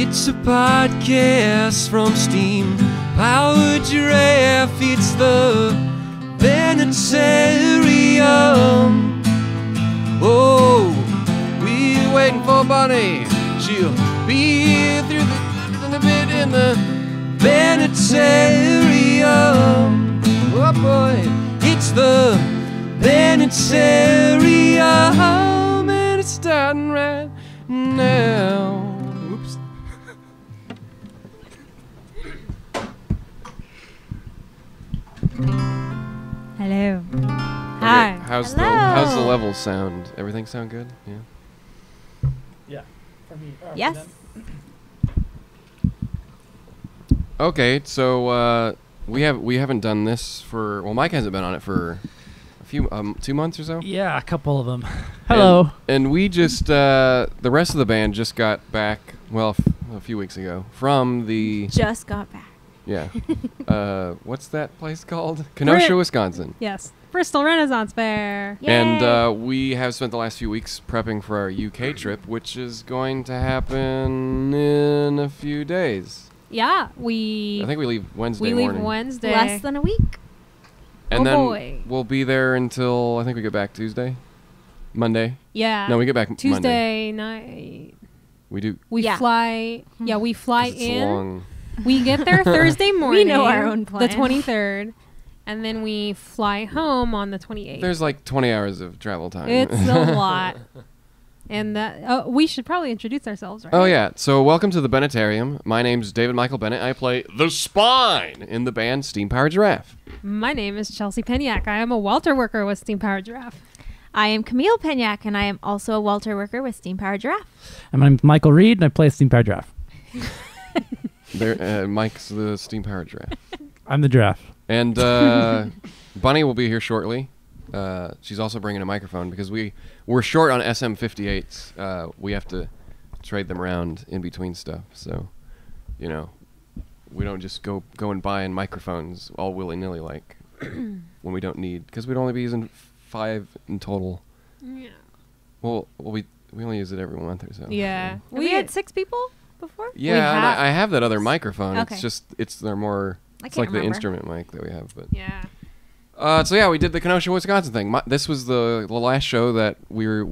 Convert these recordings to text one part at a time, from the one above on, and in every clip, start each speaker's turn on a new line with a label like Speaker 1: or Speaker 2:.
Speaker 1: It's a podcast from Steam Powered Giraffe. It's the Bennettarium. Oh, we're waiting for Bunny. She'll be here through the bit in the Bennettarium. Oh boy, it's the Bennettarium, and it's starting right now. Oops.
Speaker 2: Hello.
Speaker 1: Okay,
Speaker 2: Hi.
Speaker 1: how's
Speaker 2: Hello.
Speaker 1: the level sound? Everything sound good? Yeah.
Speaker 3: Yeah. For me.
Speaker 2: Yes.
Speaker 1: Okay, so we haven't done this for, well, Mike hasn't been on it for a few 2 months or so.
Speaker 3: Yeah, a couple of them. Hello.
Speaker 1: And we just the rest of the band just got back, well, a few weeks ago from the
Speaker 2: Just got back.
Speaker 1: yeah. What's that place called? Kenosha, Wisconsin.
Speaker 4: Yes. Bristol Renaissance Fair.
Speaker 2: Yay.
Speaker 1: And we have spent the last few weeks prepping for our UK trip, which is going to happen in a few days.
Speaker 4: Yeah,
Speaker 1: I think we leave Wednesday
Speaker 4: we leave
Speaker 1: morning.
Speaker 4: Wednesday.
Speaker 2: Less than a week.
Speaker 1: And
Speaker 4: Oh,
Speaker 1: then
Speaker 4: boy.
Speaker 1: we'll be there until, I think we get back Tuesday? Monday?
Speaker 4: Yeah.
Speaker 1: No, we get back Monday.
Speaker 4: Tuesday night.
Speaker 1: We do.
Speaker 4: We
Speaker 2: Yeah.
Speaker 4: fly. Yeah, we fly
Speaker 1: 'cause it's
Speaker 4: in.
Speaker 1: long.
Speaker 4: We get there Thursday morning.
Speaker 2: know our own plan.
Speaker 4: The 23rd. And then we fly home on the 28th.
Speaker 1: There's like 20 hours of travel time.
Speaker 4: It's a lot. And that we should probably introduce ourselves, right?
Speaker 1: Oh, yeah. So welcome to the Bennettarium. My name's David Michael Bennett. I play the spine in the band Steam Powered Giraffe.
Speaker 4: My name is Chelsea Penyak. I am a welter worker with Steam Powered Giraffe.
Speaker 2: I am Camille Penyak, and I am also a welter worker with Steam Powered Giraffe.
Speaker 3: And I'm Michael Reed, and I play Steam Powered Giraffe.
Speaker 1: Mike's the Steam Powered Giraffe.
Speaker 3: I'm the giraffe.
Speaker 1: And Bunny will be here shortly. She's also bringing a microphone because we're short on SM58s. We have to trade them around in between stuff. So, you know, we don't just go and buy in microphones all willy-nilly like when we don't need, because we'd only be using 5 in total.
Speaker 4: Yeah.
Speaker 1: Well, we only use it every month or so.
Speaker 4: Yeah.
Speaker 2: Have we had 6 people before?
Speaker 1: Yeah, and
Speaker 4: have-
Speaker 1: I have that other microphone.
Speaker 2: Okay.
Speaker 1: They're more.
Speaker 2: I
Speaker 1: It's
Speaker 2: can't
Speaker 1: like the
Speaker 2: remember.
Speaker 1: instrument mic that we have, but.
Speaker 4: Yeah.
Speaker 1: So yeah, we did the Kenosha, Wisconsin thing. This was the last show that we're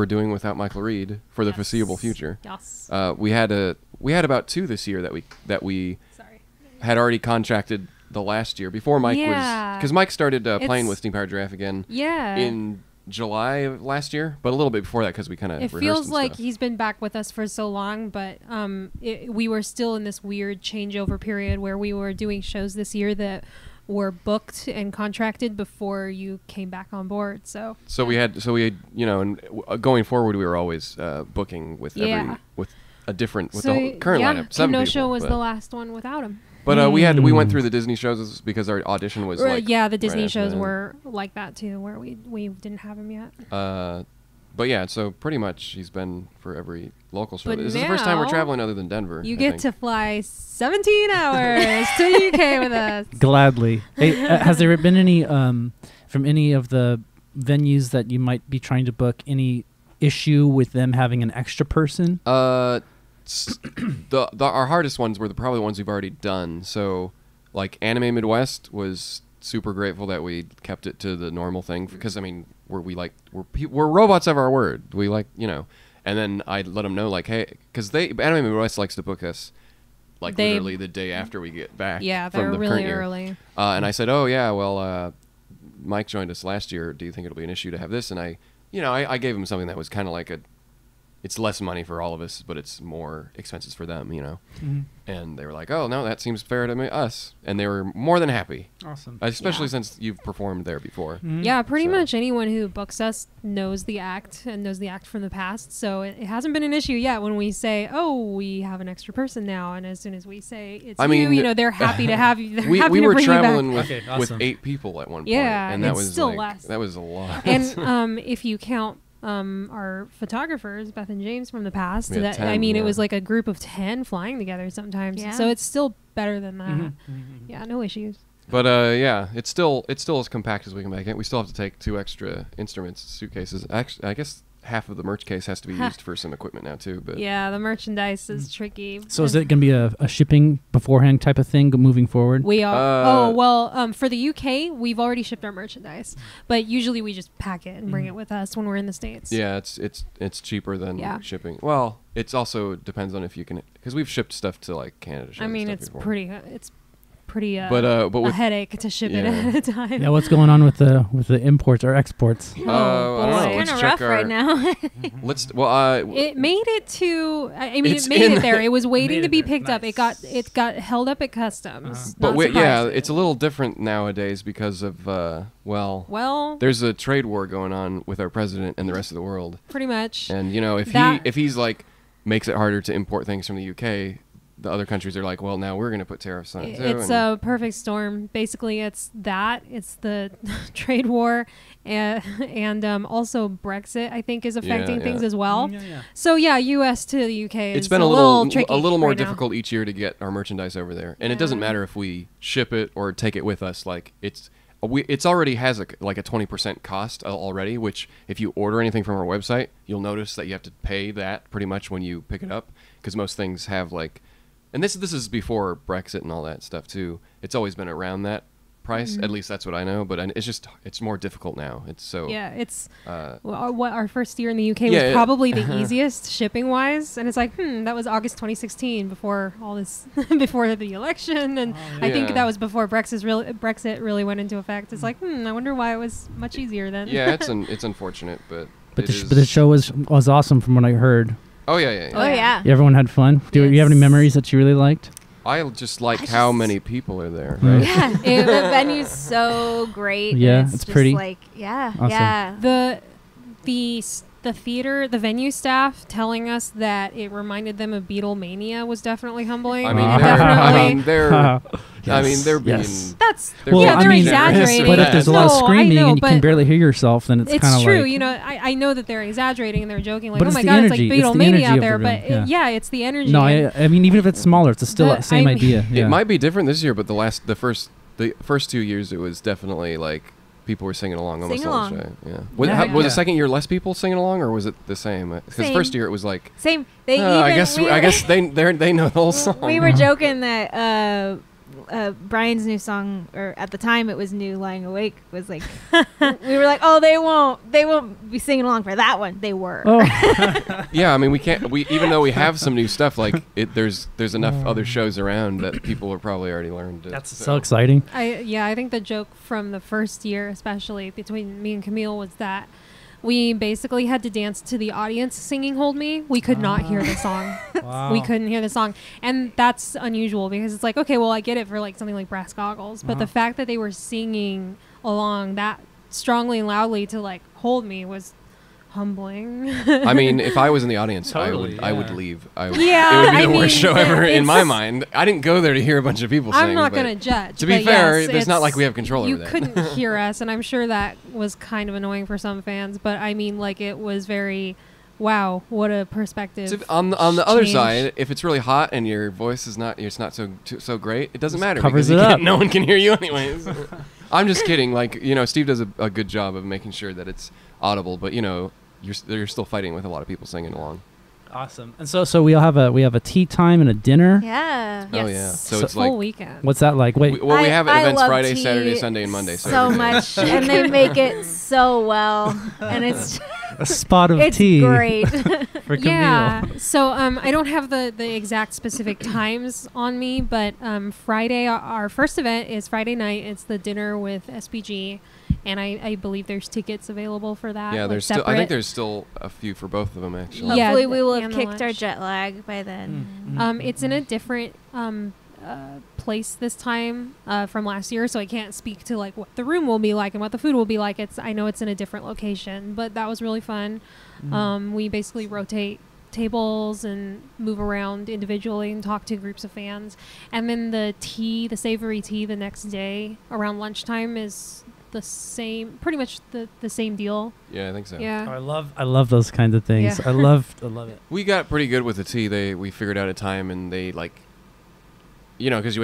Speaker 1: doing without Michael Reed for the
Speaker 4: Yes.
Speaker 1: foreseeable future.
Speaker 4: Yes.
Speaker 1: We had about 2 this year that we
Speaker 4: Sorry.
Speaker 1: had already contracted the last year before Mike was,
Speaker 4: Yeah.
Speaker 1: because Mike started playing
Speaker 4: It's-
Speaker 1: with Steam Powered Giraffe again
Speaker 4: Yeah.
Speaker 1: in July of last year, but a little bit before that because we kind of
Speaker 4: It feels like he's been back with us for so long, but we were still in this weird changeover period where we were doing shows this year that were booked and contracted before you came back on board. So
Speaker 1: we had you know, and going forward we were always booking with
Speaker 4: Yeah.
Speaker 1: with a different
Speaker 4: so
Speaker 1: the current
Speaker 4: yeah,
Speaker 1: lineup. 7
Speaker 4: Kenosha
Speaker 1: people,
Speaker 4: was
Speaker 1: but-
Speaker 4: the last one without him.
Speaker 1: But we went through the Disney shows because our audition was like
Speaker 4: Yeah, the
Speaker 1: right
Speaker 4: Disney
Speaker 1: after
Speaker 4: shows
Speaker 1: that.
Speaker 4: were like that too, where we didn't have him yet.
Speaker 1: But yeah, so pretty much he's been for every local show.
Speaker 4: But
Speaker 1: This is the first time we're
Speaker 4: now
Speaker 1: traveling other than Denver.
Speaker 4: You
Speaker 1: I
Speaker 4: get
Speaker 1: think.
Speaker 4: to fly 17 hours to the UK with us.
Speaker 3: Gladly. Hey, has there been any, from any of the venues that you might be trying to book, any issue with them having an extra person?
Speaker 1: Our hardest ones were probably the ones we've already done. So, like Anime Midwest was super grateful that we kept it to the normal thing because I mean we're robots of our word. We like, you know, and then I let them know like, hey, because Anime Midwest likes to book us like literally the day after we get back.
Speaker 4: Yeah,
Speaker 1: from
Speaker 4: they're
Speaker 1: the
Speaker 4: really
Speaker 1: current year.
Speaker 4: early.
Speaker 1: And I said, oh yeah, well, Mike joined us last year. Do you think it'll be an issue to have this? And I gave him something that was kind of like it's less money for all of us, but it's more expenses for them, you know.
Speaker 3: Mm-hmm.
Speaker 1: And they were like, "Oh no, that seems fair to us," and they were more than happy,
Speaker 3: Awesome.
Speaker 1: especially since you've performed there before.
Speaker 3: Mm-hmm.
Speaker 4: Yeah, pretty
Speaker 1: So-
Speaker 4: much anyone who books us knows the act and knows the act from the past. So it hasn't been an issue yet when we say, "Oh, we have an extra person now," and as soon as we say it's you know, they're happy to have you. They're happy
Speaker 1: we
Speaker 4: to
Speaker 1: were
Speaker 4: bring
Speaker 1: traveling
Speaker 4: you back.
Speaker 1: with,
Speaker 3: Okay,
Speaker 1: with
Speaker 3: awesome.
Speaker 1: 8 people at one point,
Speaker 4: Yeah,
Speaker 1: and that
Speaker 4: it's
Speaker 1: was
Speaker 4: still
Speaker 1: like,
Speaker 4: less.
Speaker 1: that was a lot.
Speaker 4: And if you count our photographers, Beth and James from the past,
Speaker 1: We had 10,
Speaker 4: I mean,
Speaker 1: yeah.
Speaker 4: it was like a group of 10 flying together sometimes.
Speaker 2: Yeah.
Speaker 4: So it's still better than that.
Speaker 3: Mm-hmm.
Speaker 4: Yeah, no issues.
Speaker 1: But yeah, it's still as compact as we can make it. We still have to take 2 extra instruments, suitcases. Actually, I guess half of the merch case has to be used for some equipment now too. But
Speaker 4: Yeah, the merchandise is tricky.
Speaker 3: So is it going to be a shipping beforehand type of thing moving forward?
Speaker 4: We are. For the UK, we've already shipped our merchandise, but usually we just pack it and bring it with us when we're in the States.
Speaker 1: yeah, it's cheaper than shipping. Well, it's also depends on if you can, because we've shipped stuff to like Canada.
Speaker 4: I mean, it's pretty.
Speaker 1: but
Speaker 4: a
Speaker 1: with
Speaker 4: headache to ship it at a time.
Speaker 3: Yeah, what's going on with the imports or exports?
Speaker 1: I don't know.
Speaker 2: It's
Speaker 1: Let's
Speaker 2: kind of
Speaker 1: check
Speaker 2: rough right now.
Speaker 1: Let's well.
Speaker 4: It made it to. I mean,
Speaker 1: It's
Speaker 4: it made
Speaker 1: in
Speaker 4: it there. It was waiting
Speaker 3: Made
Speaker 4: to
Speaker 3: it
Speaker 4: be
Speaker 3: there.
Speaker 4: picked up.
Speaker 3: Nice.
Speaker 4: It got held up at customs.
Speaker 1: But
Speaker 4: Not
Speaker 1: yeah,
Speaker 4: surprising.
Speaker 1: it's a little different nowadays because of
Speaker 4: well,
Speaker 1: there's a trade war going on with our president and the rest of the world.
Speaker 4: pretty much.
Speaker 1: And you know, if he's like makes it harder to import things from the UK, the other countries are like, well, now we're going to put tariffs on it too.
Speaker 4: It's a perfect storm. Basically, it's the trade war, and also Brexit, I think, is affecting things as well.
Speaker 3: Yeah.
Speaker 4: So yeah, U.S. to the U.K.
Speaker 1: It's
Speaker 4: is
Speaker 1: been
Speaker 4: a little tricky
Speaker 1: a little more
Speaker 4: right now.
Speaker 1: difficult each year to get our merchandise over there, and it doesn't matter if we ship it or take it with us. Like it's already has a 20% cost already, which if you order anything from our website, you'll notice that you have to pay that pretty much when you pick it up, because most things have like. And this is before Brexit and all that stuff too. It's always been around that price. At least that's what I know. But it's more difficult now. It's so
Speaker 4: it's our first year in the UK was probably the easiest shipping wise, and it's like that was August 2016 before all this before the election, and I think that was before Brexit really went into effect. It's like I wonder why it was much easier then.
Speaker 1: Yeah, it's unfortunate, but
Speaker 3: the show was awesome from what I heard.
Speaker 1: Oh yeah.
Speaker 2: Oh yeah.
Speaker 3: Everyone had fun. Do you have any memories that you really liked?
Speaker 1: I just like how many people are there. Right?
Speaker 2: Yeah, the venue's so great.
Speaker 3: Yeah,
Speaker 2: and
Speaker 3: it's
Speaker 2: just
Speaker 3: pretty.
Speaker 2: Like, yeah,
Speaker 3: Awesome.
Speaker 4: The theater, the venue staff telling us that it reminded them of Beatlemania was definitely humbling.
Speaker 1: I mean, they're being.
Speaker 4: That's
Speaker 1: they're
Speaker 4: they're
Speaker 1: being
Speaker 4: exaggerating.
Speaker 3: But if there's a lot of
Speaker 4: No, I
Speaker 3: screaming
Speaker 4: know,
Speaker 3: and you can
Speaker 4: but
Speaker 3: barely hear yourself, then it's kind
Speaker 4: it's
Speaker 3: of
Speaker 4: true.
Speaker 3: like.
Speaker 4: You know, I know that they're exaggerating and they're joking, like,
Speaker 3: But
Speaker 4: oh
Speaker 3: it's
Speaker 4: my
Speaker 3: the
Speaker 4: god,
Speaker 3: energy.
Speaker 4: it's like
Speaker 3: It's the
Speaker 4: Beatlemania
Speaker 3: energy
Speaker 4: out
Speaker 3: of
Speaker 4: there.
Speaker 3: the
Speaker 4: But
Speaker 3: room, yeah.
Speaker 4: it's the energy.
Speaker 3: No,
Speaker 4: and
Speaker 3: I mean, even if it's smaller, it's still the same idea. Yeah.
Speaker 1: It might be different this year, but the first 2 years it was definitely like people were singing along almost
Speaker 2: Sing
Speaker 1: all the
Speaker 2: along.
Speaker 1: show. Yeah.
Speaker 3: Yeah.
Speaker 1: Was the second year less people singing along, or was it the same? Because
Speaker 2: Same.
Speaker 1: first year it was like.
Speaker 2: Same. They
Speaker 1: I guess they know the whole song.
Speaker 2: We were joking that Brian's new song, or at the time it was new, "Lying Awake," was like we were like, oh, they won't be singing along for that one. They were.
Speaker 3: Oh.
Speaker 1: Yeah, I mean we even though we have some new stuff, like there's enough other shows around that people have probably already learned.
Speaker 3: That's so exciting.
Speaker 4: I think the joke from the first year, especially between me and Camille, was that we basically had to dance to the audience singing "Hold Me." We could not hear the song.
Speaker 3: Wow.
Speaker 4: We couldn't hear the song, and that's unusual because it's like, okay, well, I get it for like something like Brass Goggles, but the fact that they were singing along that strongly and loudly to like "Hold Me" was humbling.
Speaker 1: I mean, if I was in the audience,
Speaker 3: Totally,
Speaker 1: I would
Speaker 3: yeah.
Speaker 1: leave.
Speaker 4: Yeah,
Speaker 1: it would be
Speaker 4: I
Speaker 1: the worst
Speaker 4: mean,
Speaker 1: show ever in my
Speaker 4: it's-
Speaker 1: mind. I didn't go there to hear a bunch of people sing.
Speaker 4: I'm not
Speaker 1: but
Speaker 4: going to judge.
Speaker 1: To be
Speaker 4: but
Speaker 1: fair,
Speaker 4: yes,
Speaker 1: it's not like we
Speaker 4: it's-
Speaker 1: have control
Speaker 4: You
Speaker 1: over that.
Speaker 4: couldn't hear us, and I'm sure that was kind of annoying for some fans. But I mean, like, it was very, wow, what a perspective.
Speaker 1: So on the other
Speaker 4: change.
Speaker 1: side, if it's really hot and your voice is not so great, it doesn't matter
Speaker 3: covers
Speaker 1: because
Speaker 3: it up.
Speaker 1: no one can hear you anyways. I'm just kidding. Like, you know, Steve does a good job of making sure that it's audible, but you know, you're still fighting with a lot of people singing along.
Speaker 3: Awesome. And so we all have a tea time and a dinner.
Speaker 2: Yeah.
Speaker 4: Yes.
Speaker 1: Oh yeah. So
Speaker 3: So-
Speaker 1: it's like
Speaker 4: full weekend.
Speaker 3: What's that like? Wait.
Speaker 1: we have
Speaker 2: I
Speaker 1: events
Speaker 2: love
Speaker 1: Friday,
Speaker 2: tea
Speaker 1: Saturday, Sunday, and Monday.
Speaker 2: so
Speaker 1: every day.
Speaker 2: much, and they make it so well, and it's
Speaker 3: a spot of
Speaker 2: it's
Speaker 3: tea
Speaker 2: great.
Speaker 3: for Camille.
Speaker 4: Yeah. So I don't have the exact specific times on me, but Friday, our first event is Friday night. It's the dinner with SPG, and I believe there's tickets available for that.
Speaker 1: Yeah,
Speaker 4: like,
Speaker 1: there's still. I
Speaker 4: separate.
Speaker 1: think there's still a few for both of them actually.
Speaker 4: Yeah,
Speaker 2: Hopefully, we will have
Speaker 4: and the
Speaker 2: kicked our
Speaker 4: lunch.
Speaker 2: jet lag by then.
Speaker 4: It's in a different place this time from last year, so I can't speak to like what the room will be like and what the food will be like. I know it's in a different location, but that was really fun. We basically rotate tables and move around individually and talk to groups of fans, and then the savory tea the next day around lunchtime is the same, pretty much the same deal.
Speaker 1: Yeah, I think so.
Speaker 3: Oh,
Speaker 4: Yeah.
Speaker 3: I love those kinds of things.
Speaker 4: Yeah.
Speaker 3: I love it.
Speaker 1: We got pretty good with the tea. We figured out a time, and they like you know, because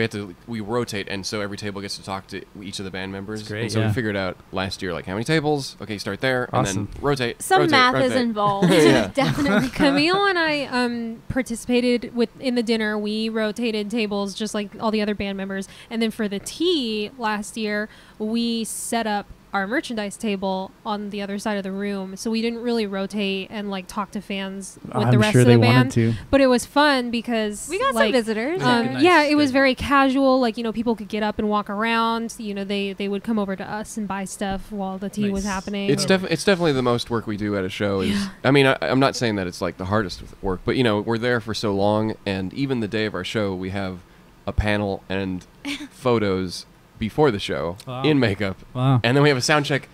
Speaker 1: we rotate, and so every table gets to talk to each of the band members.
Speaker 3: That's great,
Speaker 1: and so
Speaker 3: yeah.
Speaker 1: we figured out last year, like, how many tables? Okay, start there,
Speaker 3: Awesome.
Speaker 1: and then rotate.
Speaker 2: Some
Speaker 1: rotate,
Speaker 2: math
Speaker 1: rotate.
Speaker 2: is involved.
Speaker 1: Yeah.
Speaker 2: Definitely.
Speaker 4: Camille and I participated in the dinner. We rotated tables just like all the other band members. And then for the tea last year, we set up our merchandise table on the other side of the room. So we didn't really rotate and like talk to fans with
Speaker 3: I'm
Speaker 4: the rest
Speaker 3: sure
Speaker 4: of
Speaker 3: they
Speaker 4: the
Speaker 3: wanted
Speaker 4: band.
Speaker 3: to.
Speaker 4: But it was fun because
Speaker 2: We got
Speaker 4: like,
Speaker 2: some visitors.
Speaker 3: Nice
Speaker 4: yeah, it was
Speaker 3: schedule.
Speaker 4: very casual. Like, you know, people could get up and walk around. You know, they would come over to us and buy stuff while the tea was
Speaker 3: Nice.
Speaker 4: happening.
Speaker 1: It's definitely the most work we do at a show. Is I mean, I'm not saying that it's like the hardest work, but you know, we're there for so long, and even the day of our show, we have a panel and photos before the show
Speaker 3: Wow.
Speaker 1: in makeup,
Speaker 3: Wow.
Speaker 1: and then we have a sound check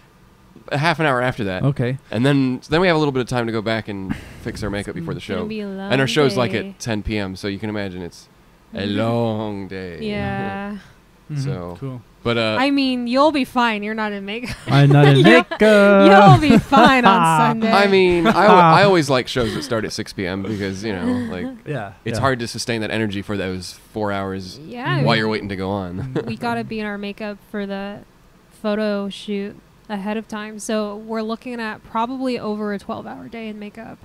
Speaker 1: a half an hour after that.
Speaker 3: Okay.
Speaker 1: And then we have a little bit of time to go back and fix our makeup before the
Speaker 4: Gonna
Speaker 1: show.
Speaker 4: be a long
Speaker 1: And our show's like
Speaker 4: day.
Speaker 1: at 10 p.m., so you can imagine it's a long day.
Speaker 4: Yeah.
Speaker 1: So-
Speaker 3: cool.
Speaker 1: But
Speaker 4: I mean, you'll be fine. You're not in makeup.
Speaker 3: I'm not in
Speaker 4: You'll-
Speaker 3: makeup.
Speaker 4: You'll be fine on Sunday.
Speaker 1: I mean, I always like shows that start at 6 p.m. because, you know, like
Speaker 3: Yeah.
Speaker 1: it's
Speaker 3: yeah.
Speaker 1: hard to sustain that energy for those 4 hours
Speaker 4: Yeah.
Speaker 1: while you're waiting to go on.
Speaker 4: We gotta be in our makeup for the photo shoot ahead of time. So we're looking at probably over a 12-hour day in makeup.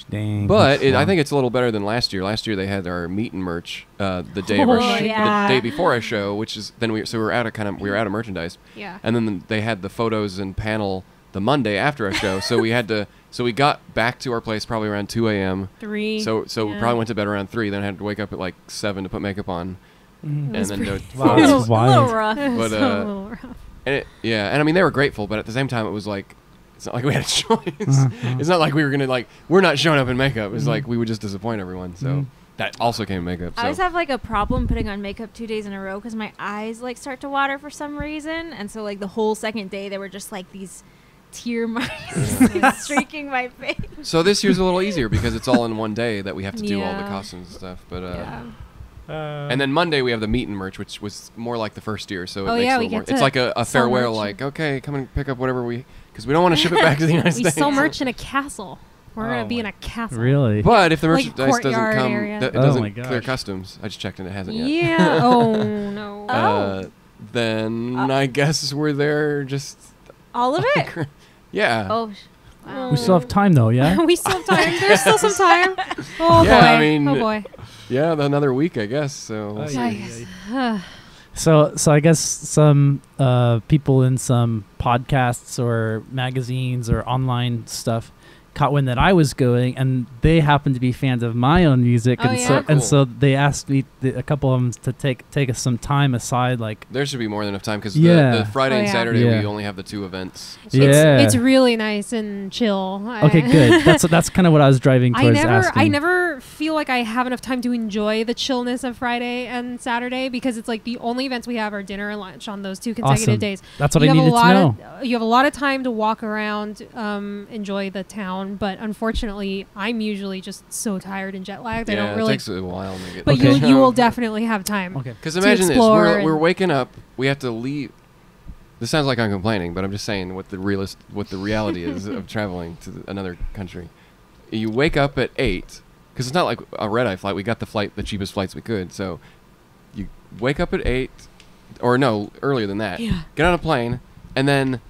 Speaker 3: Dang.
Speaker 1: But
Speaker 3: that's
Speaker 1: I
Speaker 3: long.
Speaker 1: think it's a little better than last year. Last year they had our meet and merch the day of our
Speaker 2: Oh, yeah.
Speaker 1: the day before our show, which is then we were out of merchandise,
Speaker 4: Yeah.
Speaker 1: and then they had the photos and panel the Monday after our show. So we got back to our place probably around 2 a.m.
Speaker 4: 3.
Speaker 1: So we
Speaker 4: yeah.
Speaker 1: probably went to bed around 3. Then I had to wake up at like 7 to put makeup on,
Speaker 3: Mhm.
Speaker 1: and then do
Speaker 3: Wow,
Speaker 1: photos.
Speaker 3: that's wild.
Speaker 2: A little rough.
Speaker 4: It was
Speaker 1: But,
Speaker 4: a little rough.
Speaker 1: And and I mean they were grateful, but at the same time it was like it's not like we had a choice.
Speaker 3: Uh-huh.
Speaker 1: It's not like we were gonna like we're not showing up in makeup. It's
Speaker 3: Mhm.
Speaker 1: like we would just disappoint everyone. So
Speaker 3: Mhm.
Speaker 1: that also came in makeup.
Speaker 2: I
Speaker 1: So
Speaker 2: always have like a problem putting on makeup 2 days in a row because my eyes like start to water for some reason, and so like the whole second day there were just like these tear marks streaking my face.
Speaker 1: So this year's a little easier because it's all in one day that we have to do all the
Speaker 4: Yeah.
Speaker 1: costumes and stuff. But
Speaker 4: Yeah.
Speaker 1: and then Monday we have the meet and merch, which was more like the first year. So it
Speaker 4: Oh,
Speaker 1: makes
Speaker 4: yeah,
Speaker 1: a
Speaker 4: we
Speaker 1: little more.
Speaker 4: get
Speaker 1: It's
Speaker 4: to
Speaker 1: like a
Speaker 4: sell
Speaker 1: farewell.
Speaker 4: merch.
Speaker 1: Like okay, come and pick up whatever because we don't want to ship it back to the United
Speaker 4: We
Speaker 1: States.
Speaker 4: sell merch in a castle. We're
Speaker 3: Oh
Speaker 4: gonna be
Speaker 3: my-
Speaker 4: in a castle.
Speaker 3: Really?
Speaker 1: But if the
Speaker 4: Like
Speaker 1: merchandise doesn't
Speaker 4: courtyard
Speaker 1: come,
Speaker 4: area.
Speaker 1: it
Speaker 3: Oh
Speaker 1: doesn't
Speaker 3: my
Speaker 1: clear
Speaker 3: gosh.
Speaker 1: customs. I just checked and it hasn't yet.
Speaker 4: Yeah. Oh no.
Speaker 1: Then I guess we're there just
Speaker 2: All of it.
Speaker 1: yeah.
Speaker 2: Oh, wow.
Speaker 3: We still have time though, yeah.
Speaker 4: We still have time. There's still some time. Oh
Speaker 1: Yeah,
Speaker 4: boy.
Speaker 1: I mean,
Speaker 4: oh boy.
Speaker 1: Yeah, another week I guess. So we'll
Speaker 3: Oh,
Speaker 1: see.
Speaker 3: yeah. So I guess some people in some podcasts or magazines or online stuff caught wind that I was going, and they happened to be fans of my own music,
Speaker 4: Oh,
Speaker 3: and
Speaker 4: yeah?
Speaker 3: so
Speaker 1: Cool.
Speaker 3: and so they asked me a couple of them to take us some time aside, like
Speaker 1: There should be more than enough time because
Speaker 3: Yeah.
Speaker 1: the Friday
Speaker 4: Oh,
Speaker 1: and
Speaker 4: yeah.
Speaker 1: Saturday
Speaker 3: Yeah.
Speaker 1: we only have the 2 events. So
Speaker 3: Yeah.
Speaker 4: It's really nice and chill.
Speaker 3: okay, good. That's kind of what I was driving
Speaker 4: I
Speaker 3: towards
Speaker 4: never
Speaker 3: asking.
Speaker 4: feel like I have enough time to enjoy the chillness of Friday and Saturday because it's like the only events we have are dinner and lunch on those 2 consecutive
Speaker 3: Awesome.
Speaker 4: days.
Speaker 3: That's what
Speaker 4: You
Speaker 3: I
Speaker 4: have a
Speaker 3: needed to
Speaker 4: lot
Speaker 3: know.
Speaker 4: you have a lot of time to walk around, enjoy the town, but unfortunately, I'm usually just so tired and jet lagged. I
Speaker 1: yeah,
Speaker 4: don't
Speaker 1: it
Speaker 4: really.
Speaker 1: takes a while to get.
Speaker 4: But
Speaker 3: Okay.
Speaker 4: you will definitely have time.
Speaker 3: Okay.
Speaker 1: Because
Speaker 4: to
Speaker 1: imagine this:
Speaker 4: explore
Speaker 1: we're
Speaker 4: and-
Speaker 1: waking up. We have to leave. This sounds like I'm complaining, but I'm just saying what the reality is of traveling to another country. You wake up at 8 because it's not like a red-eye flight. We got the cheapest flights we could. So you wake up at 8, or no, earlier than that.
Speaker 4: Yeah.
Speaker 1: Get on a plane, and then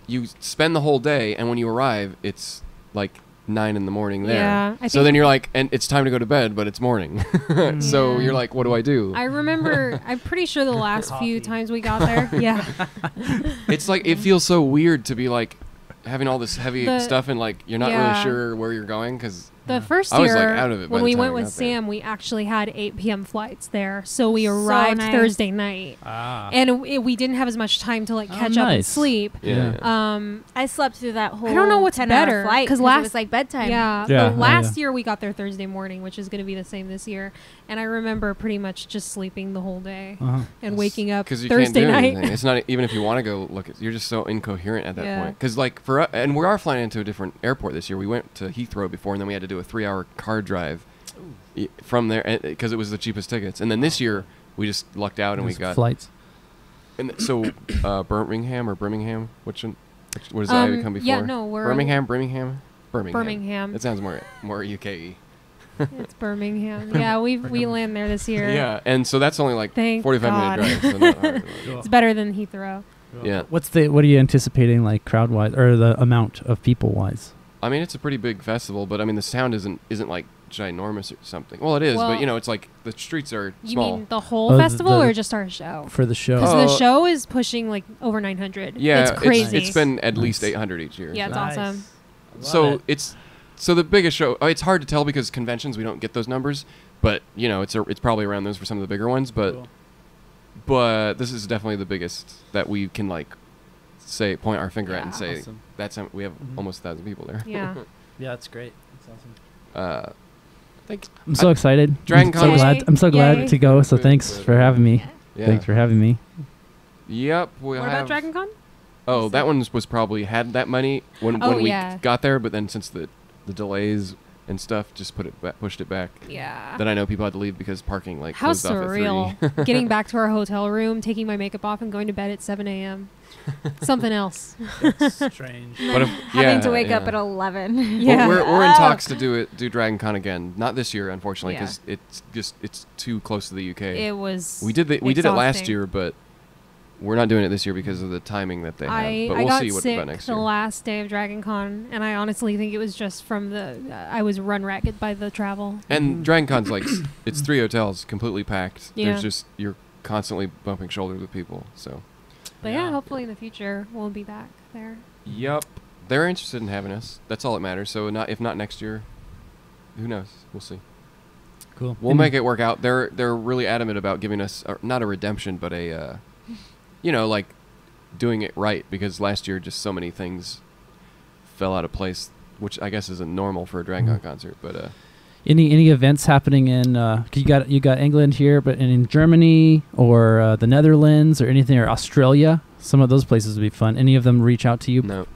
Speaker 1: you spend the whole day. And when you arrive, it's like 9 in the morning there.
Speaker 4: Yeah, I
Speaker 1: So
Speaker 4: think-
Speaker 1: then you're like, and it's time to go to bed, but it's morning. So
Speaker 4: Yeah.
Speaker 1: you're like, what do I do?
Speaker 4: I remember. I'm pretty sure the last few
Speaker 3: Coffee.
Speaker 4: times we got there. Yeah.
Speaker 1: It's like it feels so weird to be like having all this heavy
Speaker 4: The-
Speaker 1: stuff and like you're not
Speaker 4: yeah.
Speaker 1: really sure where you're going because
Speaker 4: The first
Speaker 1: I was,
Speaker 4: year,
Speaker 1: like, out of it by
Speaker 4: when
Speaker 1: the
Speaker 4: we
Speaker 1: time
Speaker 4: went
Speaker 1: I
Speaker 4: with
Speaker 1: got there.
Speaker 4: Sam, we actually had 8 p.m. flights there. So we
Speaker 2: So
Speaker 4: arrived
Speaker 2: nice.
Speaker 4: Thursday night.
Speaker 3: Ah.
Speaker 4: And we didn't have as much time to like
Speaker 3: Oh,
Speaker 4: catch up and
Speaker 3: nice.
Speaker 4: sleep.
Speaker 1: yeah.
Speaker 2: I slept through that whole.
Speaker 4: I don't know what's
Speaker 2: 10-hour
Speaker 4: better,
Speaker 2: flight
Speaker 4: 'cause
Speaker 2: it
Speaker 4: last-
Speaker 2: was like bedtime.
Speaker 4: Yeah.
Speaker 3: Yeah,
Speaker 4: The
Speaker 3: yeah,
Speaker 4: last
Speaker 3: yeah.
Speaker 4: year we got there Thursday morning, which is going to be the same this year. And I remember pretty much just sleeping the whole day
Speaker 3: Uh-huh.
Speaker 4: and waking up
Speaker 1: Because you
Speaker 4: Thursday
Speaker 1: can't do
Speaker 4: night.
Speaker 1: anything. It's not even if you want to go look. You're just so incoherent at that
Speaker 4: Yeah.
Speaker 1: point. Because like and we are flying into a different airport this year. We went to Heathrow before, and then we had to do a 3-hour car drive from there because it was the cheapest tickets. And then this year we just lucked out and we
Speaker 3: Those
Speaker 1: got.
Speaker 3: flights.
Speaker 1: And so Birmingham or Birmingham? What does I become before?
Speaker 4: Yeah, no, we're
Speaker 1: Birmingham.
Speaker 4: Birmingham.
Speaker 1: That sounds more UKE.
Speaker 4: It's Birmingham. Yeah, we land there this year.
Speaker 1: Yeah, and so that's only like
Speaker 4: Thank
Speaker 1: 45-minute drive. So not hard.
Speaker 4: It's better than Heathrow.
Speaker 1: Yeah.
Speaker 3: What are you anticipating, like crowd wise, or the amount of people wise?
Speaker 1: I mean, it's a pretty big festival, but I mean, the sound isn't like ginormous or something. Well, it is,
Speaker 4: Well,
Speaker 1: but you know, it's like the streets are
Speaker 4: You
Speaker 1: small.
Speaker 4: mean the whole
Speaker 3: Oh,
Speaker 4: festival
Speaker 3: the-
Speaker 4: or just our show?
Speaker 3: For the show.
Speaker 4: Because the
Speaker 1: Oh.
Speaker 4: show is pushing like over 900.
Speaker 1: Yeah,
Speaker 4: it's crazy.
Speaker 1: It's been at least
Speaker 3: Nice.
Speaker 1: 800 each year.
Speaker 4: Yeah, it's
Speaker 1: so.
Speaker 4: awesome.
Speaker 1: So so the biggest show. It's hard to tell because conventions we don't get those numbers, but you know, it's probably around those for some of the bigger ones. But
Speaker 3: Cool.
Speaker 1: but this is definitely the biggest that we can like say point our finger at and
Speaker 4: Yeah.
Speaker 1: say
Speaker 3: Awesome.
Speaker 1: that's we have
Speaker 3: Mhm.
Speaker 1: almost 1,000 people there.
Speaker 4: Yeah.
Speaker 3: Yeah, that's great. That's awesome.
Speaker 1: Thanks.
Speaker 3: I'm so excited.
Speaker 1: Dragon
Speaker 3: I'm so
Speaker 1: Con was-
Speaker 3: glad. I'm so
Speaker 4: Yay.
Speaker 3: glad to go. So
Speaker 1: Good,
Speaker 3: thanks
Speaker 1: good.
Speaker 3: for having me.
Speaker 1: Yeah.
Speaker 3: Thanks for having me.
Speaker 1: Yep. We
Speaker 4: What
Speaker 1: have.
Speaker 4: about Dragon Con?
Speaker 1: Oh, that one was probably had that money when
Speaker 4: Oh,
Speaker 1: we
Speaker 4: yeah.
Speaker 1: got there, but then since the delays and stuff just pushed it back.
Speaker 4: Yeah.
Speaker 1: Then I know people had to leave because parking like
Speaker 4: How
Speaker 1: closed off at 3.
Speaker 4: surreal. Getting back to our hotel room, taking my makeup off, and going to bed at 7 a.m. Something else.
Speaker 3: Strange.
Speaker 2: And
Speaker 1: But
Speaker 2: then
Speaker 1: if-
Speaker 2: having to
Speaker 1: yeah,
Speaker 2: wake up
Speaker 1: yeah.
Speaker 2: at 11.
Speaker 4: Yeah.
Speaker 1: Well, we're in
Speaker 2: Oh.
Speaker 1: talks to do Dragon Con again. Not this year, unfortunately,
Speaker 4: Yeah.
Speaker 1: because it's too close to the UK.
Speaker 4: It was.
Speaker 1: we did it last
Speaker 4: exhausting.
Speaker 1: year, but we're not doing it this year because of the timing that they have. But
Speaker 4: I
Speaker 1: we'll
Speaker 4: got
Speaker 1: see what
Speaker 4: sick
Speaker 1: about next
Speaker 4: the
Speaker 1: year.
Speaker 4: last day of Dragon Con, and I honestly think it was just from the I was run ragged by the travel.
Speaker 1: And Dragon Con's like it's 3 hotels completely packed.
Speaker 4: Yeah.
Speaker 1: There's just you're constantly bumping shoulders with people. So.
Speaker 4: But yeah,
Speaker 3: Yeah.
Speaker 4: hopefully in the future we'll be back there.
Speaker 1: Yep. They're interested in having us. That's all that matters. So if not next year, who knows? We'll see.
Speaker 3: Cool.
Speaker 1: We'll make it work out. They're really adamant about giving us not a redemption, but a like doing it right, because last year just so many things fell out of place, which I guess isn't normal for a Dragon Con concert, but
Speaker 3: Any events happening in 'cause you got England here, but in Germany or the Netherlands or anything, or Australia, some of those places would be fun. Any of them reach out to you?
Speaker 1: no.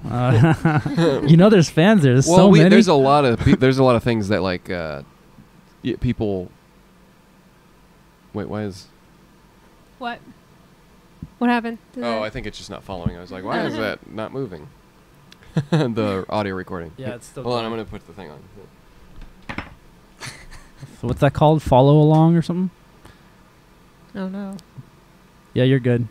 Speaker 3: You know, there's fans there. There's
Speaker 1: Well,
Speaker 3: so many.
Speaker 1: there's a lot of there's a lot of things that like people. Wait, why is?
Speaker 4: What? What happened? Did
Speaker 1: Oh,
Speaker 4: that-
Speaker 1: I think it's just not following. I was like, why is that not moving? The audio recording.
Speaker 3: Yeah, it's still.
Speaker 1: Hold on, I'm
Speaker 3: going.
Speaker 1: gonna put the thing on.
Speaker 3: So what's that called? Follow along or something?
Speaker 4: Oh no.
Speaker 3: Yeah, you're good.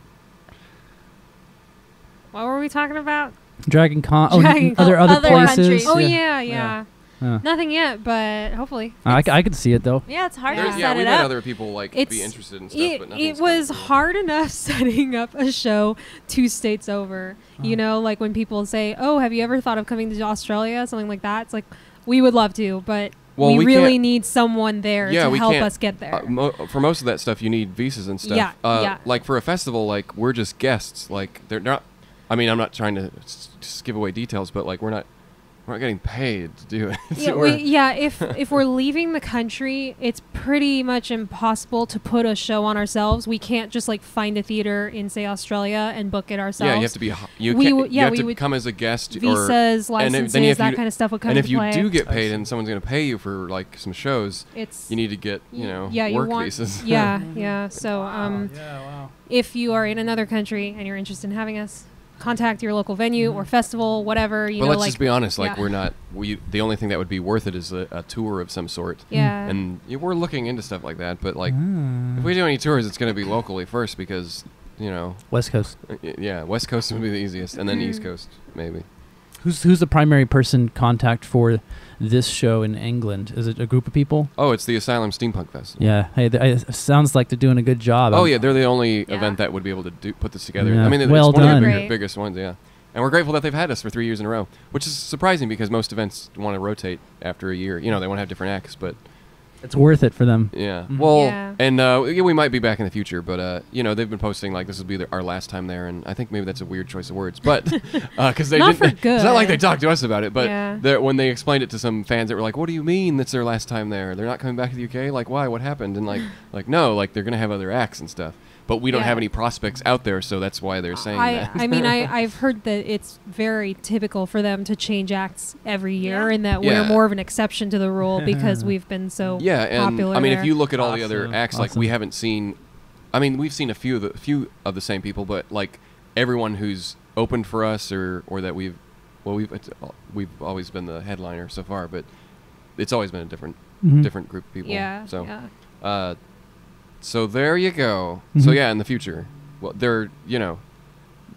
Speaker 4: What were we talking about?
Speaker 3: Dragon Con. Oh,
Speaker 4: Dragon Con.
Speaker 3: other
Speaker 2: Other
Speaker 3: places.
Speaker 2: countries.
Speaker 4: Oh
Speaker 3: yeah.
Speaker 4: yeah.
Speaker 3: Yeah.
Speaker 4: Nothing yet, but hopefully.
Speaker 3: I could see it though.
Speaker 2: Yeah, it's hard
Speaker 4: Yeah.
Speaker 2: to
Speaker 1: Yeah,
Speaker 2: set
Speaker 1: we've
Speaker 2: it
Speaker 1: had
Speaker 2: up.
Speaker 1: other people like
Speaker 4: It's-
Speaker 1: be interested in stuff, but
Speaker 4: It
Speaker 1: nothing's
Speaker 4: was
Speaker 1: come through.
Speaker 4: hard enough setting up a show 2 states over. You know, like when people say, "Oh, have you ever thought of coming to Australia?" Something like that. It's like we would love to, but
Speaker 1: Well,
Speaker 4: we
Speaker 1: we
Speaker 4: really
Speaker 1: can't-
Speaker 4: need someone there
Speaker 1: Yeah,
Speaker 4: to
Speaker 1: we
Speaker 4: help
Speaker 1: can't-
Speaker 4: us get there.
Speaker 1: For most of that stuff, you need visas and stuff.
Speaker 4: Yeah, yeah.
Speaker 1: Like for a festival, like we're just guests. Like they're not. I mean, I'm not trying to just give away details, but like we're not getting paid to do it.
Speaker 4: Yeah, if we're leaving the country, it's pretty much impossible to put a show on ourselves. We can't just like find a theater in say Australia and book it ourselves.
Speaker 1: Yeah, you have to be. You
Speaker 4: We
Speaker 1: can't-
Speaker 4: would-
Speaker 1: you
Speaker 4: yeah,
Speaker 1: have
Speaker 4: we
Speaker 1: to
Speaker 4: would-
Speaker 1: come as a guest,
Speaker 4: Visas,
Speaker 1: or and
Speaker 4: licenses,
Speaker 1: then if
Speaker 4: that
Speaker 1: you-
Speaker 4: kind of stuff would come
Speaker 1: And if
Speaker 4: into
Speaker 1: you
Speaker 4: play.
Speaker 1: do get
Speaker 3: I
Speaker 1: paid
Speaker 3: see.
Speaker 1: and someone's going to pay you for like some shows,
Speaker 4: It's
Speaker 1: you need to get
Speaker 4: yeah, you
Speaker 1: work
Speaker 4: want
Speaker 1: visas.
Speaker 4: yeah, yeah. So
Speaker 3: Yeah, wow.
Speaker 4: if you are in another country and you're interested in having us, contact your local venue or festival, whatever. You
Speaker 1: But
Speaker 4: know,
Speaker 1: let's
Speaker 4: like
Speaker 1: just be honest. Like
Speaker 4: yeah.
Speaker 1: we're not. The only thing that would be worth it is a tour of some sort.
Speaker 4: yeah.
Speaker 1: And we're looking into stuff like that. But like,
Speaker 3: Ah.
Speaker 1: if we do any tours, it's going to be locally first because
Speaker 3: West Coast.
Speaker 1: yeah, West Coast would be the easiest, and then
Speaker 4: Mm.
Speaker 1: East Coast maybe.
Speaker 3: Who's the primary person contact for this show in England? Is it a group of people?
Speaker 1: Oh, it's the Asylum Steampunk Festival.
Speaker 3: Yeah. Hey, it sounds like they're doing a good job.
Speaker 1: Oh
Speaker 3: I'm-
Speaker 1: yeah, they're the only
Speaker 4: Yeah.
Speaker 1: event that would be able to put this together.
Speaker 3: Yeah.
Speaker 1: I mean,
Speaker 3: Well
Speaker 1: it's one of
Speaker 3: done.
Speaker 1: the
Speaker 4: Great.
Speaker 1: biggest ones, yeah. And we're grateful that they've had us for 3 years in a row, which is surprising because most events want to rotate after a year. You know, they want to have different acts, but
Speaker 3: It's worth it for them.
Speaker 1: yeah.
Speaker 3: Mhm.
Speaker 1: Well,
Speaker 4: Yeah.
Speaker 1: and yeah, we might be back in the future, but they've been posting like this will be our last time there, and I think maybe that's a weird choice of words, but because they
Speaker 4: Not
Speaker 1: didn't.
Speaker 4: for good.
Speaker 1: It's not like they talked to us about it, but
Speaker 4: Yeah.
Speaker 1: when they explained it to some fans that were like, "What do you mean that's their last time there? They're not coming back to the UK? Like, why? What happened?" And like no, like they're gonna have other acts and stuff, but we don't
Speaker 4: Yeah.
Speaker 1: have any prospects out there, so that's why they're saying that.
Speaker 4: I mean, I've heard that it's very typical for them to change acts every year,
Speaker 2: Yeah.
Speaker 4: and that
Speaker 1: Yeah.
Speaker 4: we're more of an exception to the rule because we've been so
Speaker 1: Yeah, and
Speaker 4: popular.
Speaker 1: I mean,
Speaker 4: there.
Speaker 1: if you look at all the other
Speaker 3: Awesome.
Speaker 1: acts, like we haven't seen. I mean, we've seen a few of the same people, but like everyone who's opened for us or that we've always been the headliner so far. But it's always been a different
Speaker 3: Mhm.
Speaker 1: different group of people.
Speaker 4: Yeah.
Speaker 1: So
Speaker 4: yeah.
Speaker 1: so there you go.
Speaker 3: Mhm.
Speaker 1: So yeah, in the future, well,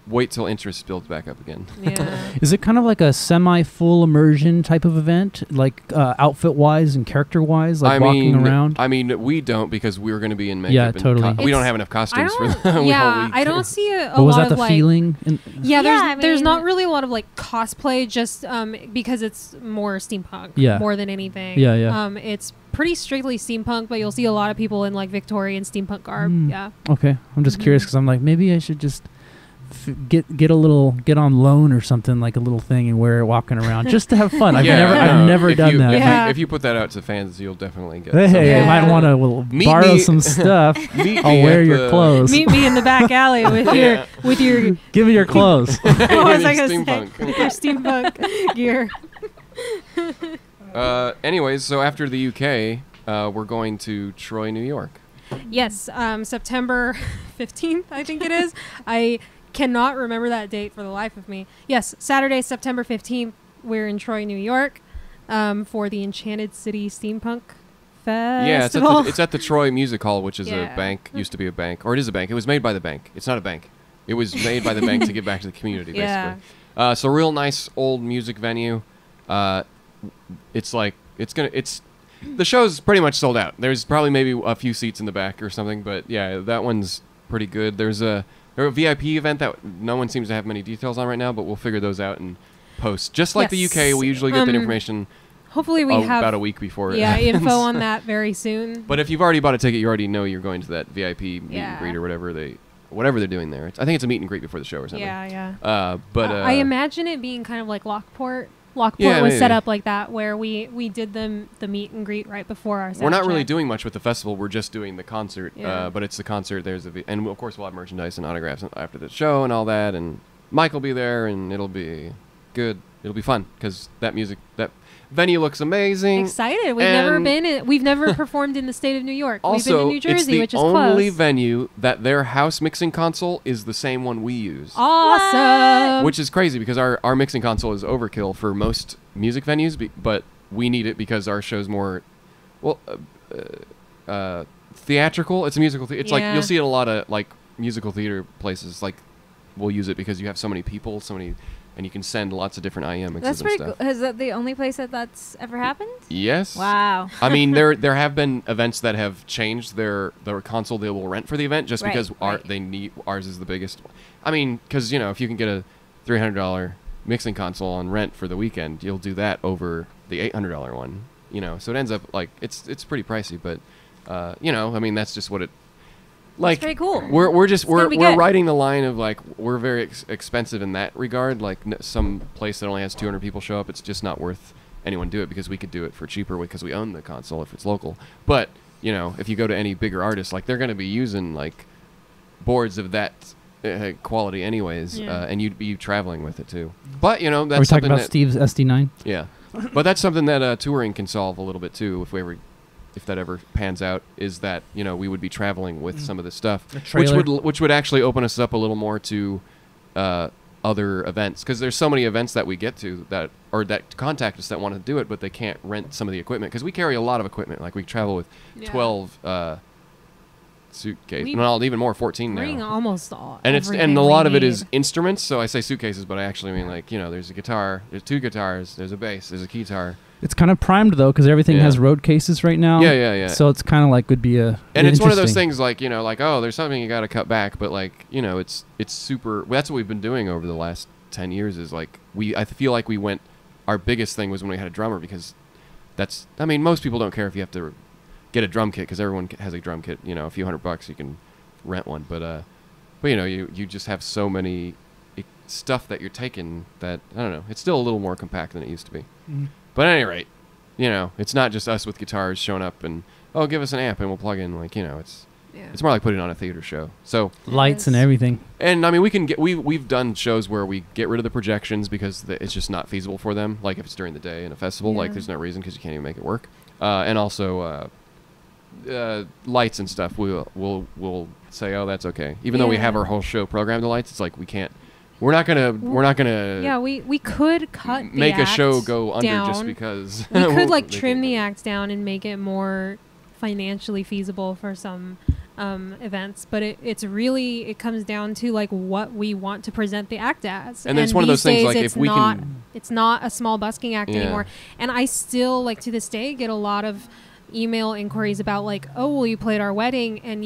Speaker 1: wait till interest builds back up again.
Speaker 4: Yeah.
Speaker 3: Is it kind of like a semi-full immersion type of event, like outfit-wise and character-wise, like walking around?
Speaker 1: I mean, we don't because we were going to be in makeup.
Speaker 3: Yeah,
Speaker 1: and
Speaker 3: totally.
Speaker 1: we don't
Speaker 4: It's-
Speaker 1: have enough costumes for
Speaker 4: I
Speaker 1: the
Speaker 4: don't,
Speaker 1: whole
Speaker 4: yeah,
Speaker 1: week.
Speaker 4: I don't see a
Speaker 3: But was
Speaker 4: lot
Speaker 3: that the
Speaker 4: of like
Speaker 3: feeling?
Speaker 4: yeah,
Speaker 2: Yeah,
Speaker 4: there's
Speaker 2: I
Speaker 4: not
Speaker 2: mean-
Speaker 4: really a lot of like cosplay, just because it's more steampunk,
Speaker 3: Yeah.
Speaker 4: more than anything.
Speaker 3: Yeah, yeah.
Speaker 4: It's pretty strictly steampunk, but you'll see a lot of people in like Victorian steampunk garb.
Speaker 3: Mm.
Speaker 4: Yeah,
Speaker 3: Okay, I'm just
Speaker 4: Mhm.
Speaker 3: curious because I'm like, maybe I should just get on loan or something, like a little thing, and wear it walking around just to have fun. I've never
Speaker 1: if
Speaker 3: done
Speaker 1: you,
Speaker 3: that.
Speaker 4: Yeah.
Speaker 1: If you put that out to fans, you'll definitely get.
Speaker 3: Hey,
Speaker 1: some.
Speaker 3: I might
Speaker 4: Yeah.
Speaker 3: want to
Speaker 1: Meet
Speaker 3: borrow
Speaker 1: me-
Speaker 3: some stuff.
Speaker 1: Meet
Speaker 3: I'll
Speaker 1: me
Speaker 3: wear
Speaker 1: at
Speaker 3: your
Speaker 1: the-
Speaker 3: clothes.
Speaker 4: meet me in the back alley with
Speaker 1: Yeah.
Speaker 4: your
Speaker 3: Give me your clothes.
Speaker 4: what was I gonna say?
Speaker 1: Steampunk.
Speaker 4: With your steampunk gear.
Speaker 1: Anyways, so after the UK, we're going to Troy, New York.
Speaker 4: Yes, September 15th, I think it is. I cannot remember that date for the life of me. Yes, Saturday, September 15th, we're in Troy, New York, for the Enchanted City Steampunk Festival.
Speaker 1: Yeah, it's at the Troy Music Hall, which is
Speaker 4: Yeah.
Speaker 1: a bank. Used to be a bank, or it is a bank. It was made by the bank. It's not a bank. It was made by the bank to give back to the community,
Speaker 4: Yeah.
Speaker 1: basically. So real nice old music venue. The show's pretty much sold out. There's probably maybe a few seats in the back or something, but yeah, that one's pretty good. There's a VIP event that no one seems to have many details on right now, but we'll figure those out and post. Just like the
Speaker 4: Yes.
Speaker 1: UK, we usually get that information
Speaker 4: Hopefully we have
Speaker 1: about a week before.
Speaker 4: yeah,
Speaker 1: it happens.
Speaker 4: info on that very soon.
Speaker 1: But if you've already bought a ticket, you already know you're going to that VIP meet
Speaker 4: Yeah.
Speaker 1: and greet or whatever they're doing there. I think it's a meet and greet before the show or something.
Speaker 4: Yeah, yeah.
Speaker 1: I
Speaker 4: I imagine it being kind of like Lockport. Lockport
Speaker 1: Yeah,
Speaker 4: was set
Speaker 1: maybe.
Speaker 4: up like that, where we did the meet and greet right before our sound
Speaker 1: we're not really
Speaker 4: check.
Speaker 1: doing much with the festival. We're just doing the concert.
Speaker 4: Yeah.
Speaker 1: But it's the concert. And of course we'll have merchandise and autographs after the show and all that. And Mike will be there, and it'll be good. It'll be fun because that venue looks amazing.
Speaker 4: Excited. We've never
Speaker 1: And
Speaker 4: performed in the state of New York.
Speaker 1: Also,
Speaker 4: We've been in New
Speaker 1: it's
Speaker 4: Jersey,
Speaker 1: the
Speaker 4: which is
Speaker 1: only
Speaker 4: close.
Speaker 1: venue that their house mixing console is the same one we use.
Speaker 4: Awesome.
Speaker 1: Which is crazy because our mixing console is overkill for most music venues, but we need it because our show's more, theatrical. It's a musical theater. It's like
Speaker 4: Yeah.
Speaker 1: you'll see it a lot of like musical theater places. Like we'll use it because you have so many people, and you can send lots of different IM mixes
Speaker 2: That's
Speaker 1: and
Speaker 2: pretty
Speaker 1: stuff.
Speaker 2: cool. Is that the only place that's ever happened?
Speaker 1: Yes.
Speaker 2: Wow.
Speaker 1: I mean, there have been events that have changed their console they will rent for the event just
Speaker 2: Right,
Speaker 1: because
Speaker 2: right.
Speaker 1: ours is the biggest. I mean, because if you can get a $300 mixing console on rent for the weekend, you'll do that over the $800 one. So it ends up like it's pretty pricey, but I mean that's just what it. Like
Speaker 2: pretty cool.
Speaker 1: We're
Speaker 2: gonna be
Speaker 1: we're
Speaker 2: good.
Speaker 1: riding the line of like we're very expensive in that regard. Like some place that only has 200 people show up, it's just not worth anyone do it because we could do it for cheaper because we own the console if it's local. But if you go to any bigger artist, like they're going to be using like boards of that quality anyways,
Speaker 4: Yeah.
Speaker 1: and you'd be traveling with it too. But that's
Speaker 3: Are we talking
Speaker 1: something
Speaker 3: about
Speaker 1: that
Speaker 3: Steve's SD9?
Speaker 1: yeah, but that's something that touring can solve a little bit too if that ever pans out, is that we would be traveling with some of this stuff, which would actually open us up a little more to other events, because there's so many events that we get to that contact us that want to do it, but they can't rent some of the equipment because we carry a lot of equipment. Like we travel with
Speaker 4: Yeah.
Speaker 1: 12 suitcases,
Speaker 4: We
Speaker 1: no, even more, 14
Speaker 4: Bring
Speaker 1: now.
Speaker 4: almost all.
Speaker 1: And
Speaker 4: everything
Speaker 1: a
Speaker 4: we
Speaker 1: lot of it
Speaker 4: need.
Speaker 1: is instruments. So I say suitcases, but I actually mean like there's a guitar, there's 2 guitars, there's a bass, there's a keytar.
Speaker 3: It's kind of primed though, because everything
Speaker 1: Yeah.
Speaker 3: has road cases right now.
Speaker 1: Yeah.
Speaker 3: So it's kind of like would be a.
Speaker 1: And it's one of those
Speaker 3: interesting.
Speaker 1: things like like there's something you got to cut back, but like it's super. That's what we've been doing over the last 10 years. Is like I feel like we went. Our biggest thing was when we had a drummer, because most people don't care if you have to get a drum kit because everyone has a drum kit. A few $100 you can rent one, but you just have so many stuff that you're taking that I don't know. It's still a little more compact than it used to be.
Speaker 3: Mhm.
Speaker 1: But at any rate, it's not just us with guitars showing up and give us an amp and we'll plug in. Like it's more like putting on a theater show. So
Speaker 3: Lights and everything.
Speaker 1: and I mean we've done shows where we get rid of the projections because it's just not feasible for them. Like if it's during the day in a festival, like
Speaker 2: Yeah.
Speaker 1: there's no reason because you can't even make it work. And also lights and stuff. We'll say that's okay, even though we have
Speaker 2: Yeah.
Speaker 1: our whole show programmed to lights. It's like we can't we're not gonna
Speaker 4: Yeah, we could cut the
Speaker 1: make a
Speaker 4: act
Speaker 1: show go under
Speaker 4: down.
Speaker 1: just because
Speaker 4: We could like
Speaker 1: they
Speaker 4: trim
Speaker 1: can't.
Speaker 4: the act down and make it more financially feasible for some events, but it comes down to like what we want to present the act as.
Speaker 1: And it's one of those
Speaker 4: these
Speaker 1: things,
Speaker 4: days
Speaker 1: like,
Speaker 4: it's
Speaker 1: if we
Speaker 4: not,
Speaker 1: can-
Speaker 4: it's not a small busking act
Speaker 1: Yeah.
Speaker 4: anymore. And I still like to this day get a lot of email inquiries about like, oh, well, you played our wedding, and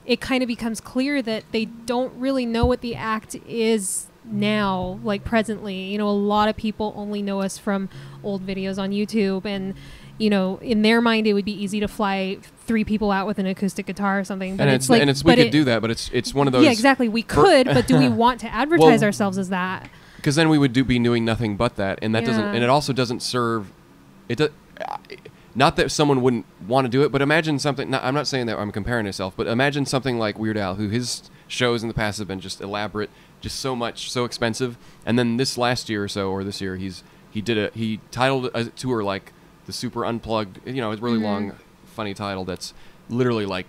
Speaker 4: it kind of becomes clear that they don't really know what the act is now, like presently. A lot of people only know us from old videos on YouTube, and in their mind it would be easy to fly 3 people out with an acoustic guitar or something. But
Speaker 1: And
Speaker 4: like,
Speaker 1: we could do that, but it's one of those.
Speaker 4: Yeah, exactly. We could, but do we want to advertise ourselves as that?
Speaker 1: Because then we would be doing nothing but that, and that doesn't,
Speaker 4: Yeah.
Speaker 1: and it also doesn't serve. It does. Not that someone wouldn't want to do it, but imagine something. I'm not saying that I'm comparing myself, but imagine something like Weird Al, who his shows in the past have been just elaborate, just so expensive, and then this last year or so, or this year, he titled a tour like the Super Unplugged. It's a really long, funny title that's literally like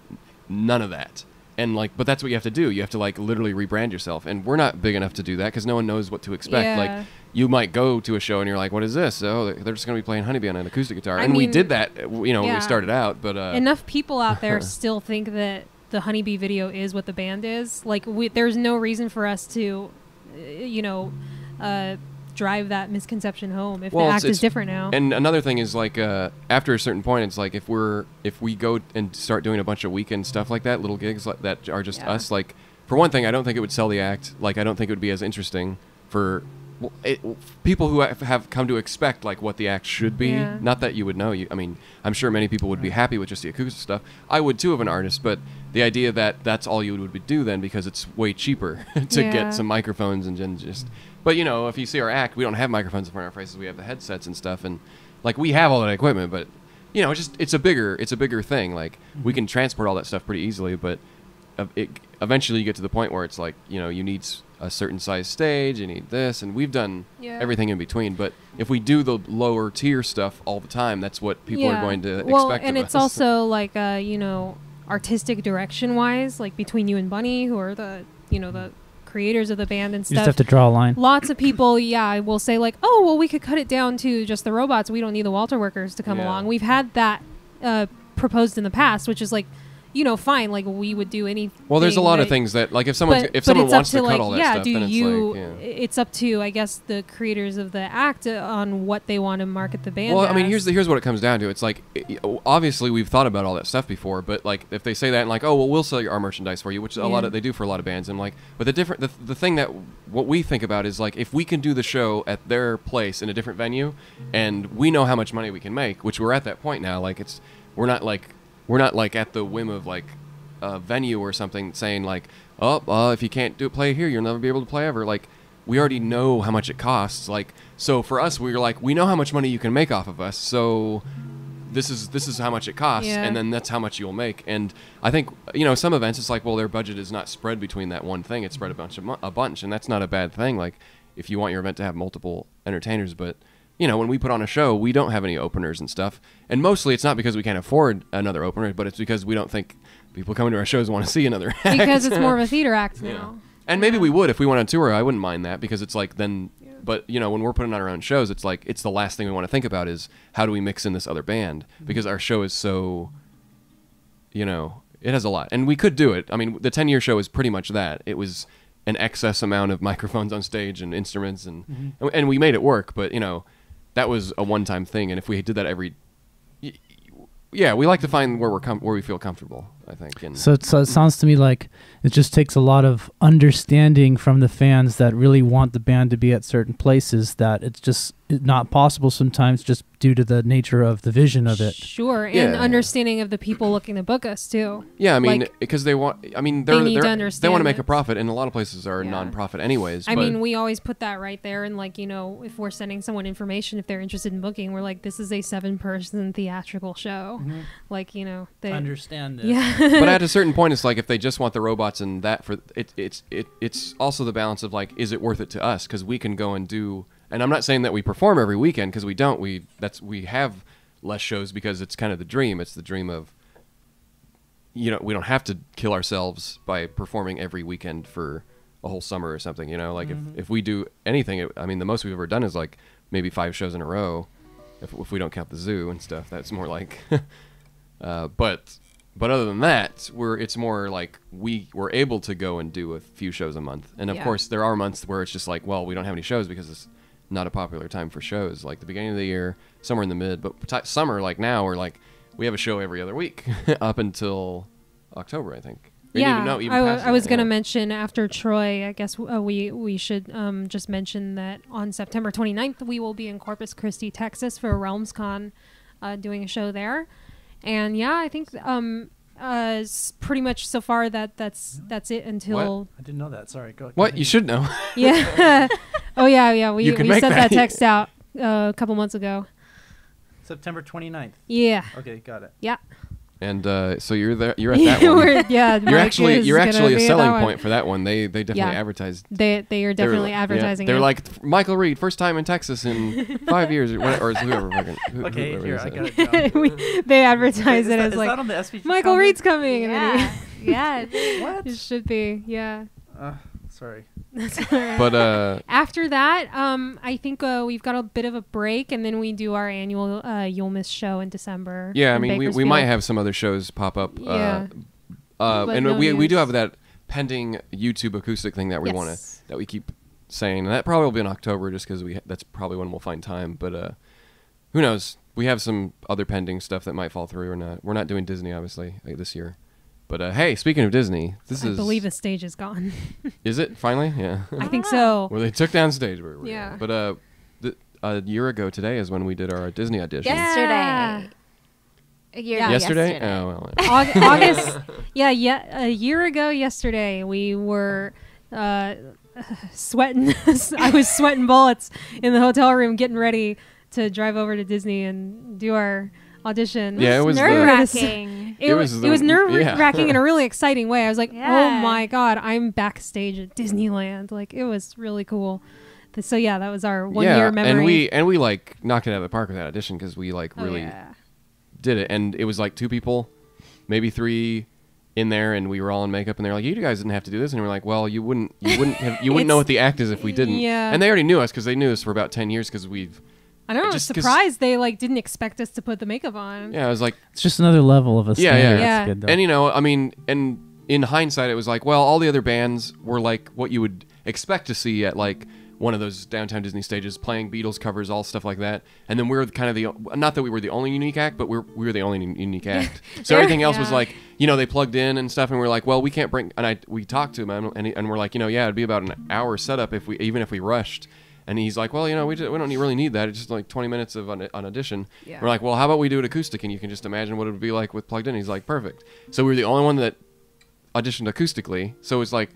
Speaker 1: none of that. And but that's what you have to do. You have to like literally rebrand yourself, and we're not big enough to do that because no one knows what to expect.
Speaker 4: Yeah.
Speaker 1: Like you might go to a show and you're like, "What is this?" Oh, they're just gonna be playing Honeybee on an acoustic guitar, and we
Speaker 4: mean,
Speaker 1: did that. When
Speaker 4: yeah.
Speaker 1: we started out, but
Speaker 4: Enough people out there still think that the Honeybee video is what the band is. Like, there's no reason for us to, drive that misconception home if the act is different now.
Speaker 1: And another thing is like after a certain point, it's like if we go and start doing a bunch of weekend stuff like that, little gigs like that are just us. Like for one thing, I don't think it would sell the act. Like I don't think it would be as interesting for people who have come to expect like what the act should be.
Speaker 4: Yeah.
Speaker 1: Not that you would know. I mean, I'm sure many people would be happy with just the acoustic stuff. I would too of an artist, but the idea that that's all you would do then because it's way cheaper to get some microphones and just. But if you see our act, we don't have microphones in front of our faces. We have the headsets and stuff, and like we have all that equipment. But it's a bigger thing. Like we can transport all that stuff pretty easily. But eventually you get to the point where it's like you need a certain size stage, you need this, and we've done everything in between. But if we do the lower tier stuff all the time, that's what people are going to expect
Speaker 4: and
Speaker 1: of
Speaker 4: it's
Speaker 1: us.
Speaker 4: also like artistic direction wise, like between you and Bunny, who are the the creators of the band and
Speaker 3: You
Speaker 4: stuff.
Speaker 3: just have to draw a line.
Speaker 4: Lots of people, will say like, oh, well, we could cut it down to just the robots. We don't need the Walter workers to come along. We've had that proposed in the past, which is like, fine. Like we would do anything.
Speaker 1: Well, there's a lot of things that, like, if someone wants to cut all that stuff, then
Speaker 4: it's up to, I guess, the creators of the act on what they want to market the band.
Speaker 1: Well, I mean,
Speaker 4: as.
Speaker 1: here's what it comes down to. It's like, obviously we've thought about all that stuff before, but like if they say that and like, oh, well, we'll sell our merchandise for you, which they do for a lot of bands, and like, but the thing that what we think about is like if we can do the show at their place in a different venue, and we know how much money we can make, which we're at that point now. Like we're not like at the whim of like a venue or something saying like, if you can't play here, you'll never be able to play ever. Like we already know how much it costs. Like so for us, we were like, we know how much money you can make off of us. So this is how much it costs, and then that's how much you'll make. And I think some events it's like, well, their budget is not spread between that one thing; it's spread a bunch, and that's not a bad thing. Like if you want your event to have multiple entertainers, but when we put on a show, we don't have any openers and stuff. And mostly it's not because we can't afford another opener, but it's because we don't think people coming to our shows want to see another act.
Speaker 4: Because it's more of a theater act now.
Speaker 1: And maybe we would if we went on tour. I wouldn't mind that because it's like then. But when we're putting on our own shows, it's like it's the last thing we want to think about is how do we mix in this other band, because our show is so. It has a lot, and we could do it. I mean, the 10-year show is pretty much that. It was an excess amount of microphones on stage and instruments, and we made it work. But that was a one-time thing, and if we did that every, we like to find where we feel comfortable, I think. And
Speaker 3: So it sounds to me like it just takes a lot of understanding from the fans that really want the band to be at certain places that it's just not possible sometimes just due to the nature of the vision of it.
Speaker 4: Sure, and understanding of the people looking to book us too.
Speaker 1: Yeah, I mean, because they want. I mean, they want to make a
Speaker 4: it.
Speaker 1: profit, and a lot of places are non-profit anyways.
Speaker 4: I mean, we always put that right there, and like if we're sending someone information, if they're interested in booking, we're like, this is a 7-person theatrical show, like they
Speaker 3: understand this.
Speaker 4: Yeah,
Speaker 1: but at a certain point, it's like if they just want the robots and that for it's also the balance of like, is it worth it to us? Because we can go and do. And I'm not saying that we perform every weekend because we don't. We have less shows because it's kind of the dream. It's the dream of, we don't have to kill ourselves by performing every weekend for a whole summer or something. You know, like if we do anything, I mean, the most we've ever done is like maybe 5 shows in a row, if we don't count the zoo and stuff. That's more like, but other than that, it's more like we're able to go and do a few shows a month. And of course, there are months where it's just like, well, we don't have any shows because it's not a popular time for shows. Like the beginning of the year, somewhere in the mid, but summer, like now, we have a show every other week up until October, I think. Or
Speaker 4: Yeah,
Speaker 1: even
Speaker 4: I was going to mention after Troy, I guess we should just mention that on September 29th, we will be in Corpus Christi, Texas for RealmsCon, doing a show there. And yeah, I think pretty much so far that's it until...
Speaker 3: I didn't know that. Sorry. Go.
Speaker 1: What? You should know.
Speaker 4: Yeah. Oh, yeah. We sent
Speaker 1: make
Speaker 4: that
Speaker 1: that.
Speaker 4: text out a couple months ago.
Speaker 3: September 29th.
Speaker 4: Yeah.
Speaker 3: Okay, got it.
Speaker 4: Yeah.
Speaker 1: And so you're there. You're at that one.
Speaker 4: Yeah.
Speaker 1: You're actually a selling
Speaker 4: point
Speaker 1: point for that one. They definitely advertised.
Speaker 4: They are definitely advertising.
Speaker 1: They're
Speaker 4: it.
Speaker 1: like Michael Reed, first time in Texas in 5 years, or whoever.
Speaker 3: Okay,
Speaker 1: whoever
Speaker 3: here
Speaker 1: is
Speaker 3: I
Speaker 1: it.
Speaker 3: got it down.
Speaker 4: They advertise
Speaker 3: Is
Speaker 4: it
Speaker 3: that-
Speaker 4: as
Speaker 3: is
Speaker 4: like
Speaker 3: that on the SVG
Speaker 4: Michael
Speaker 3: comment?
Speaker 4: Reed's coming.
Speaker 2: Yeah. Yeah.
Speaker 3: What?
Speaker 4: It should be. Yeah.
Speaker 3: Sorry.
Speaker 4: That's all right.
Speaker 1: But
Speaker 4: After that, I think we've got a bit of a break, and then we do our annual You'll Miss show in December.
Speaker 1: yeah, I
Speaker 4: in
Speaker 1: mean, we
Speaker 4: Bakersfield.
Speaker 1: might have some other shows pop up.
Speaker 4: Yeah. But
Speaker 1: And
Speaker 4: no
Speaker 1: we do
Speaker 4: news.
Speaker 1: have that pending YouTube acoustic thing that we want to
Speaker 4: Yes.
Speaker 1: that we keep saying, and that probably will be in October, just because that's probably when we'll find time. But who knows? We have some other pending stuff that might fall through or not. We're not doing Disney obviously this year. But hey, speaking of Disney,
Speaker 4: I believe the stage is gone.
Speaker 1: Is it finally? Yeah.
Speaker 4: I think so.
Speaker 1: Well, they took down stage.
Speaker 4: Yeah.
Speaker 1: But a year ago today is when we did our Disney audition.
Speaker 2: Yesterday. A year ago
Speaker 1: Yesterday? Oh well.
Speaker 4: August. Yeah. A year ago yesterday, we were sweating. I was sweating bullets in the hotel room, getting ready to drive over to Disney and do our audition.
Speaker 1: Yeah, it was
Speaker 2: nerve-wracking.
Speaker 4: It was nerve-wracking in a really exciting way. I was like,
Speaker 2: Yeah.
Speaker 4: oh my God, I'm backstage at Disneyland. Like, it was really cool. So yeah, that was our 1 year memory.
Speaker 1: and we like knocked it out of the park with that audition because we like really did it, and it was like 2 people, maybe 3 in there, and we were all in makeup, and they're like, you guys didn't have to do this, and we're like, well, you wouldn't know what the act is if we didn't.
Speaker 4: Yeah.
Speaker 1: And they already knew us because they knew us for about 10 years because we've.
Speaker 4: I know, I was
Speaker 1: just 'cause-
Speaker 4: surprised they like didn't expect us to put the makeup on.
Speaker 1: Yeah, I was like,
Speaker 3: It's just another level of a
Speaker 1: Yeah,
Speaker 3: standard.
Speaker 4: yeah.
Speaker 3: That's good, though.
Speaker 1: and you know, I mean, and in hindsight, it was like, well, all the other bands were like what you would expect to see at like one of those downtown Disney stages, playing Beatles covers, all stuff like that. And then we were kind of not that we were the only unique act, but we were the only unique act. So everything else was like, you know, they plugged in and stuff, and we're like, well, we can't bring. And we talked to him, and we're like, you know, yeah, it'd be about an hour setup even if we rushed. And he's like, well, you know, we don't really need that. It's just like 20 minutes of an audition.
Speaker 2: Yeah.
Speaker 1: We're like, well, how about we do it acoustic, and you can just imagine what it would be like with plugged in. He's like, perfect. So we were the only one that auditioned acoustically. So it's like,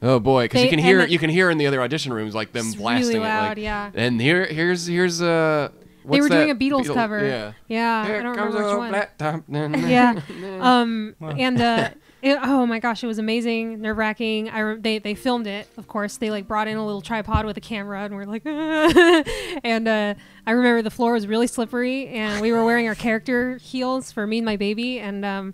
Speaker 1: oh boy, because you can hear in the other audition rooms like them
Speaker 4: It's
Speaker 1: blasting
Speaker 4: really loud,
Speaker 1: it. Like,
Speaker 4: yeah.
Speaker 1: And here's
Speaker 4: They were doing a Beatles cover.
Speaker 1: Yeah.
Speaker 4: Yeah.
Speaker 1: Here
Speaker 4: I don't
Speaker 1: comes
Speaker 4: remember which
Speaker 1: a
Speaker 4: one.
Speaker 1: flat top.
Speaker 4: Yeah. Oh my gosh, it was amazing, nerve-wracking. They filmed it, of course. They like brought in a little tripod with a camera, and we're like, and I remember the floor was really slippery, and we were wearing our character heels for me and my baby, and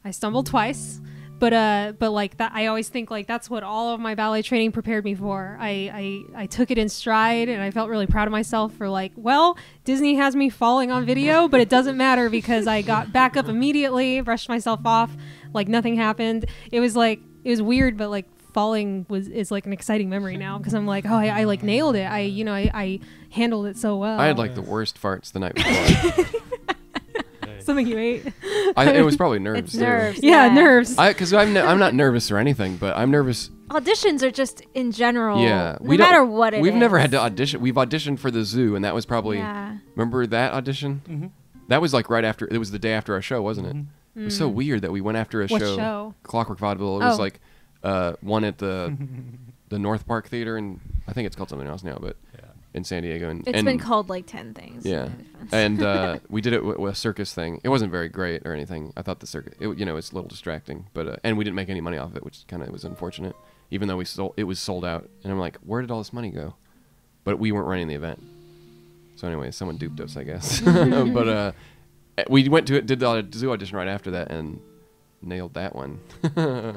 Speaker 4: I stumbled twice. But like that, I always think like that's what all of my ballet training prepared me for. I took it in stride, and I felt really proud of myself for like, well, Disney has me falling on video, but it doesn't matter because I got back up immediately, brushed myself off, like nothing happened. It was weird, but like falling is like an exciting memory now because I'm like, oh, I like nailed it. I handled it so well.
Speaker 1: I had like the worst farts the night before.
Speaker 4: Something you ate.
Speaker 1: It was probably nerves.
Speaker 2: It's nerves.
Speaker 4: Yeah, nerves.
Speaker 1: Because I'm not nervous or anything, but I'm nervous.
Speaker 2: Auditions are just in general.
Speaker 1: Yeah,
Speaker 2: No matter what it is.
Speaker 1: We've never had to audition. We've auditioned for the zoo, and that was probably.
Speaker 2: Yeah.
Speaker 1: Remember that audition?
Speaker 3: Mm-hmm.
Speaker 1: That was like right after. It was the day after our show, wasn't it? It was so weird that we went after a
Speaker 4: What show?
Speaker 1: Clockwork Vaudeville. It was
Speaker 4: Oh.
Speaker 1: like one at the North Park Theater, and I think it's called something else now, but in San Diego. And
Speaker 2: It's been called like 10 things.
Speaker 1: Yeah, and we did it with a circus thing. It wasn't very great or anything. I thought the circus, it's a little distracting, but and we didn't make any money off it, which kind of was unfortunate. Even though it was sold out, and I'm like, where did all this money go? But we weren't running the event. So anyway, someone duped us, I guess. But we went to it, did the zoo audition right after that, and nailed that one.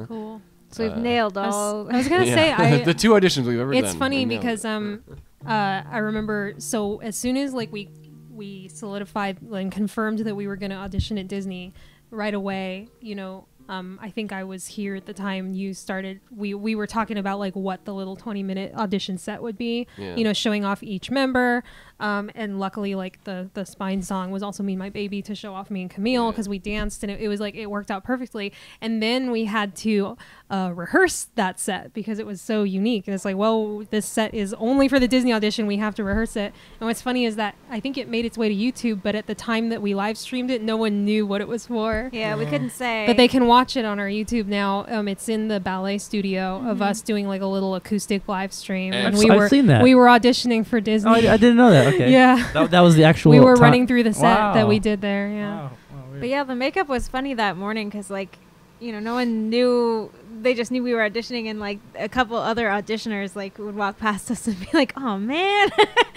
Speaker 4: Cool.
Speaker 2: So we've nailed all.
Speaker 4: I was gonna say
Speaker 1: the 2 auditions we've ever done.
Speaker 4: it's funny
Speaker 1: we nailed
Speaker 4: because
Speaker 1: it.
Speaker 4: I remember, so as soon as like we solidified and confirmed that we were going to audition at Disney right away, you know, I think I was here at the time you started, we were talking about like what the little 20-minute audition set would be, you know, showing off each member. And luckily like the spine song was also Me and My Baby to show off me and Camille, because we danced, and it was like, it worked out perfectly. And then we had to rehearse that set because it was so unique. And it's like, well, this set is only for the Disney audition. We have to rehearse it. And what's funny is that I think it made its way to YouTube, but at the time that we live streamed it, no one knew what it was for.
Speaker 2: Yeah, we couldn't say.
Speaker 4: But they can watch it on our YouTube now. It's in the ballet studio of us doing like a little acoustic live stream.
Speaker 1: And
Speaker 3: I've seen that.
Speaker 4: We were auditioning for Disney.
Speaker 3: Oh, I didn't know that. Okay.
Speaker 4: Yeah.
Speaker 3: That was the actual.
Speaker 4: We were running through the set that
Speaker 3: Wow.
Speaker 4: we did there. Yeah.
Speaker 3: Wow. Weird.
Speaker 2: But yeah, the makeup was funny that morning because, like, you know, no one knew. They just knew we were auditioning, and like a couple other auditioners like would walk past us and be like, "Oh man,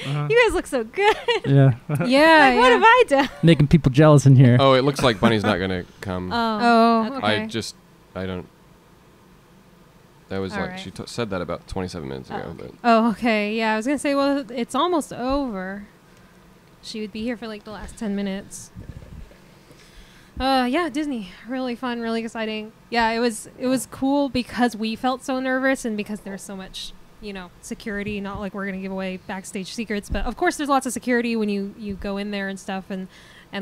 Speaker 2: you guys look so good."
Speaker 3: Yeah.
Speaker 4: Yeah.
Speaker 2: Like, what have I done?
Speaker 3: Making people jealous in here.
Speaker 1: Oh, it looks like Bunny's not gonna come.
Speaker 4: Oh, okay.
Speaker 1: I don't. That was
Speaker 4: All
Speaker 1: like
Speaker 4: right.
Speaker 1: she said that about 27 minutes ago.
Speaker 2: Oh.
Speaker 1: But
Speaker 4: Oh, okay. Yeah, I was gonna say, well, it's almost over. She would be here for like the last 10 minutes. Yeah, Disney, really fun, really exciting. Yeah, it was cool because we felt so nervous, and because there's so much, you know, security. Not like we're gonna give away backstage secrets, but of course there's lots of security when you go in there and stuff, and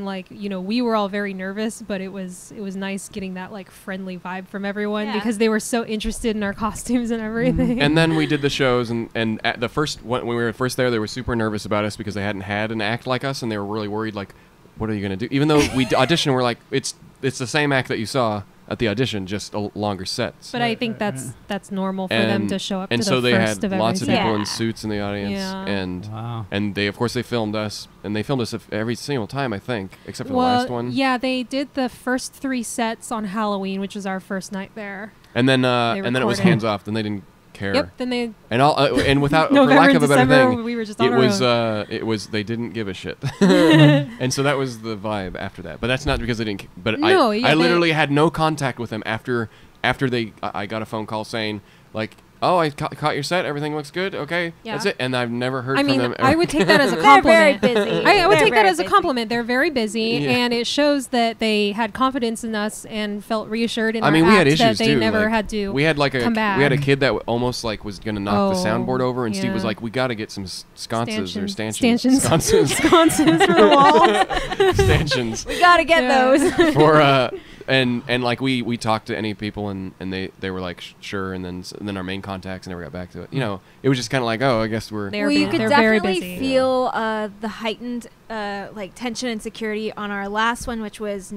Speaker 4: like, you know, we were all very nervous, but it was nice getting that like friendly vibe from everyone because they were so interested in our costumes and everything.
Speaker 1: and then we did the shows, and at the first when we were first there, they were super nervous about us because they hadn't had an act like us, and they were really worried, like, what are you gonna do? Even though we auditioned, we're like, it's the same act that you saw at the audition, just a longer sets.
Speaker 4: But I think that's normal for them to show up
Speaker 1: and
Speaker 4: to
Speaker 1: so
Speaker 4: the
Speaker 1: they
Speaker 4: first
Speaker 1: had
Speaker 4: of
Speaker 1: lots of
Speaker 4: everything.
Speaker 1: people in
Speaker 2: Yeah.
Speaker 1: suits in the audience,
Speaker 4: Yeah.
Speaker 1: and
Speaker 3: Wow.
Speaker 1: and they filmed us, and they filmed us every single time, I think, except for
Speaker 4: Well,
Speaker 1: the last one.
Speaker 4: yeah, they did the first 3 sets on Halloween, which was our first night there.
Speaker 1: And then it was
Speaker 4: recorded.
Speaker 1: hands off. Then they didn't care.
Speaker 4: Yep. Then they
Speaker 1: And and without for
Speaker 4: November
Speaker 1: lack
Speaker 4: and
Speaker 1: of a better
Speaker 4: December,
Speaker 1: thing,
Speaker 4: we were just on
Speaker 1: it
Speaker 4: our
Speaker 1: was they didn't give a shit, and so that was the vibe after that. But that's not because they didn't. But
Speaker 4: No,
Speaker 1: I
Speaker 4: yeah,
Speaker 1: literally had no contact with them after I got a phone call saying like, oh, I caught your set. Everything looks good. Okay,
Speaker 4: Yeah.
Speaker 1: that's it. And I've never heard
Speaker 4: I
Speaker 1: from
Speaker 4: mean,
Speaker 1: them.
Speaker 4: I would take that as a
Speaker 2: They're
Speaker 4: compliment.
Speaker 2: very busy.
Speaker 4: I would
Speaker 2: They're
Speaker 4: take that
Speaker 2: very
Speaker 4: as a
Speaker 2: busy.
Speaker 4: compliment. They're very busy,
Speaker 1: Yeah.
Speaker 4: and it shows that they had confidence in us and felt reassured in
Speaker 1: I
Speaker 4: our
Speaker 1: mean, we had
Speaker 4: act
Speaker 1: issues
Speaker 4: that they
Speaker 1: too.
Speaker 4: never
Speaker 1: like,
Speaker 4: had to.
Speaker 1: We had like
Speaker 4: come back.
Speaker 1: we had a kid that almost like was gonna knock the
Speaker 4: Oh,
Speaker 1: soundboard over, and Steve was
Speaker 4: yeah.
Speaker 1: like, "We got to get some sconces or
Speaker 4: Stanchions.
Speaker 1: stanchions,
Speaker 4: Sconces for the wall.
Speaker 1: stanchions."
Speaker 2: We gotta get those.
Speaker 1: For and like we talked to any people, and they were like sure, and then our main contacts never got back to it. You know, it was just kind of like, oh, I guess we're
Speaker 4: They're
Speaker 2: Well, you
Speaker 4: bu-
Speaker 2: could
Speaker 4: they're very
Speaker 2: definitely
Speaker 4: busy.
Speaker 2: feel the heightened like tension and security on our last one, which was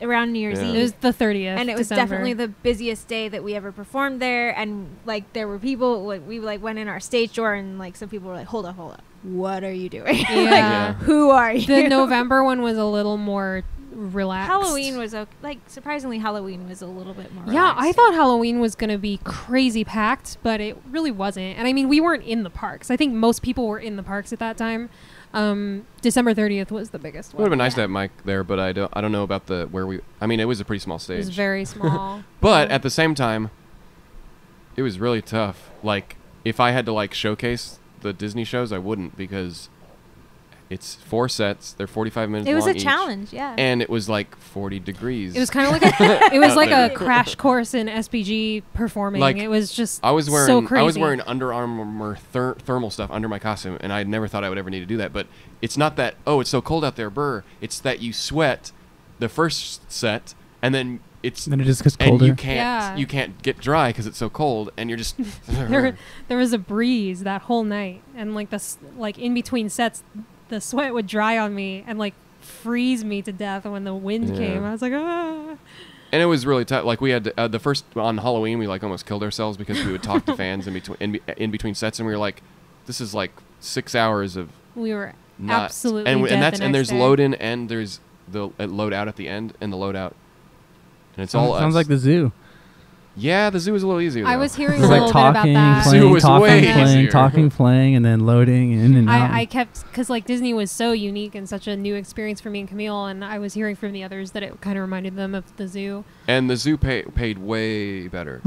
Speaker 2: around New Year's
Speaker 1: Yeah.
Speaker 2: Eve.
Speaker 4: It was the 30th,
Speaker 2: And it was
Speaker 4: December.
Speaker 2: definitely the busiest day that we ever performed there. And like there were people, like, we like went in our stage door, and like some people were like, hold up, what are you doing?
Speaker 4: Yeah.
Speaker 1: Yeah.
Speaker 2: Who are you?
Speaker 4: The November one was a little more relaxed.
Speaker 2: Halloween was like surprisingly Halloween was a little bit more
Speaker 4: Yeah, I
Speaker 2: relaxed.
Speaker 4: thought Halloween was going to be crazy packed, but it really wasn't. And I mean, we weren't in the parks. I think most people were in the parks at that time. December 30th was the biggest
Speaker 1: It would have
Speaker 4: one.
Speaker 1: been nice to have Mike there, but I don't know about I mean, it was a pretty small
Speaker 4: It
Speaker 1: stage.
Speaker 4: was very small.
Speaker 1: But at the same time, it was really tough. Like, if I had to like showcase the Disney shows, I wouldn't, because it's 4 sets. They're 45 minutes
Speaker 2: It was
Speaker 1: long
Speaker 2: a
Speaker 1: each,
Speaker 2: challenge, yeah.
Speaker 1: and it was like 40 degrees.
Speaker 4: It was kind of like a
Speaker 1: There.
Speaker 4: crash course in SPG performing.
Speaker 1: Like,
Speaker 4: it was just
Speaker 1: I was wearing
Speaker 4: so crazy.
Speaker 1: I was wearing Under Armour thermal stuff under my costume, and I never thought I would ever need to do that. But it's not that, oh, it's so cold out there, brr. It's that you sweat the first set, and then
Speaker 3: Then it just gets
Speaker 1: and
Speaker 3: colder.
Speaker 1: you can't get dry because it's so cold, and you're just
Speaker 4: there was a breeze that whole night, and like in between sets, the sweat would dry on me and like freeze me to death when the wind
Speaker 1: Yeah.
Speaker 4: came. I was like, ah.
Speaker 1: And it was really tough. Like, we had the first on Halloween, we like almost killed ourselves because we would talk to fans in between sets, and we were like, this is like 6 hours of
Speaker 4: We were
Speaker 1: not
Speaker 4: absolutely
Speaker 1: and
Speaker 4: dead the
Speaker 1: and
Speaker 4: next
Speaker 1: there's
Speaker 4: day.
Speaker 1: load in, and there's the load out at the end, and the load out, and it's all
Speaker 3: Sounds
Speaker 1: us.
Speaker 3: like the zoo.
Speaker 1: Yeah, the zoo was a little easier.
Speaker 4: I
Speaker 1: though.
Speaker 4: was hearing
Speaker 3: It's
Speaker 4: a
Speaker 3: like
Speaker 4: little bit about
Speaker 3: talking,
Speaker 4: that.
Speaker 1: Zoo
Speaker 3: playing,
Speaker 1: was
Speaker 3: talking,
Speaker 1: way
Speaker 3: playing,
Speaker 1: easier.
Speaker 3: talking, playing, and then loading in and out.
Speaker 4: I kept, because like Disney was so unique and such a new experience for me and Camille, and I was hearing from the others that it kind of reminded them of the zoo.
Speaker 1: And the zoo paid way better.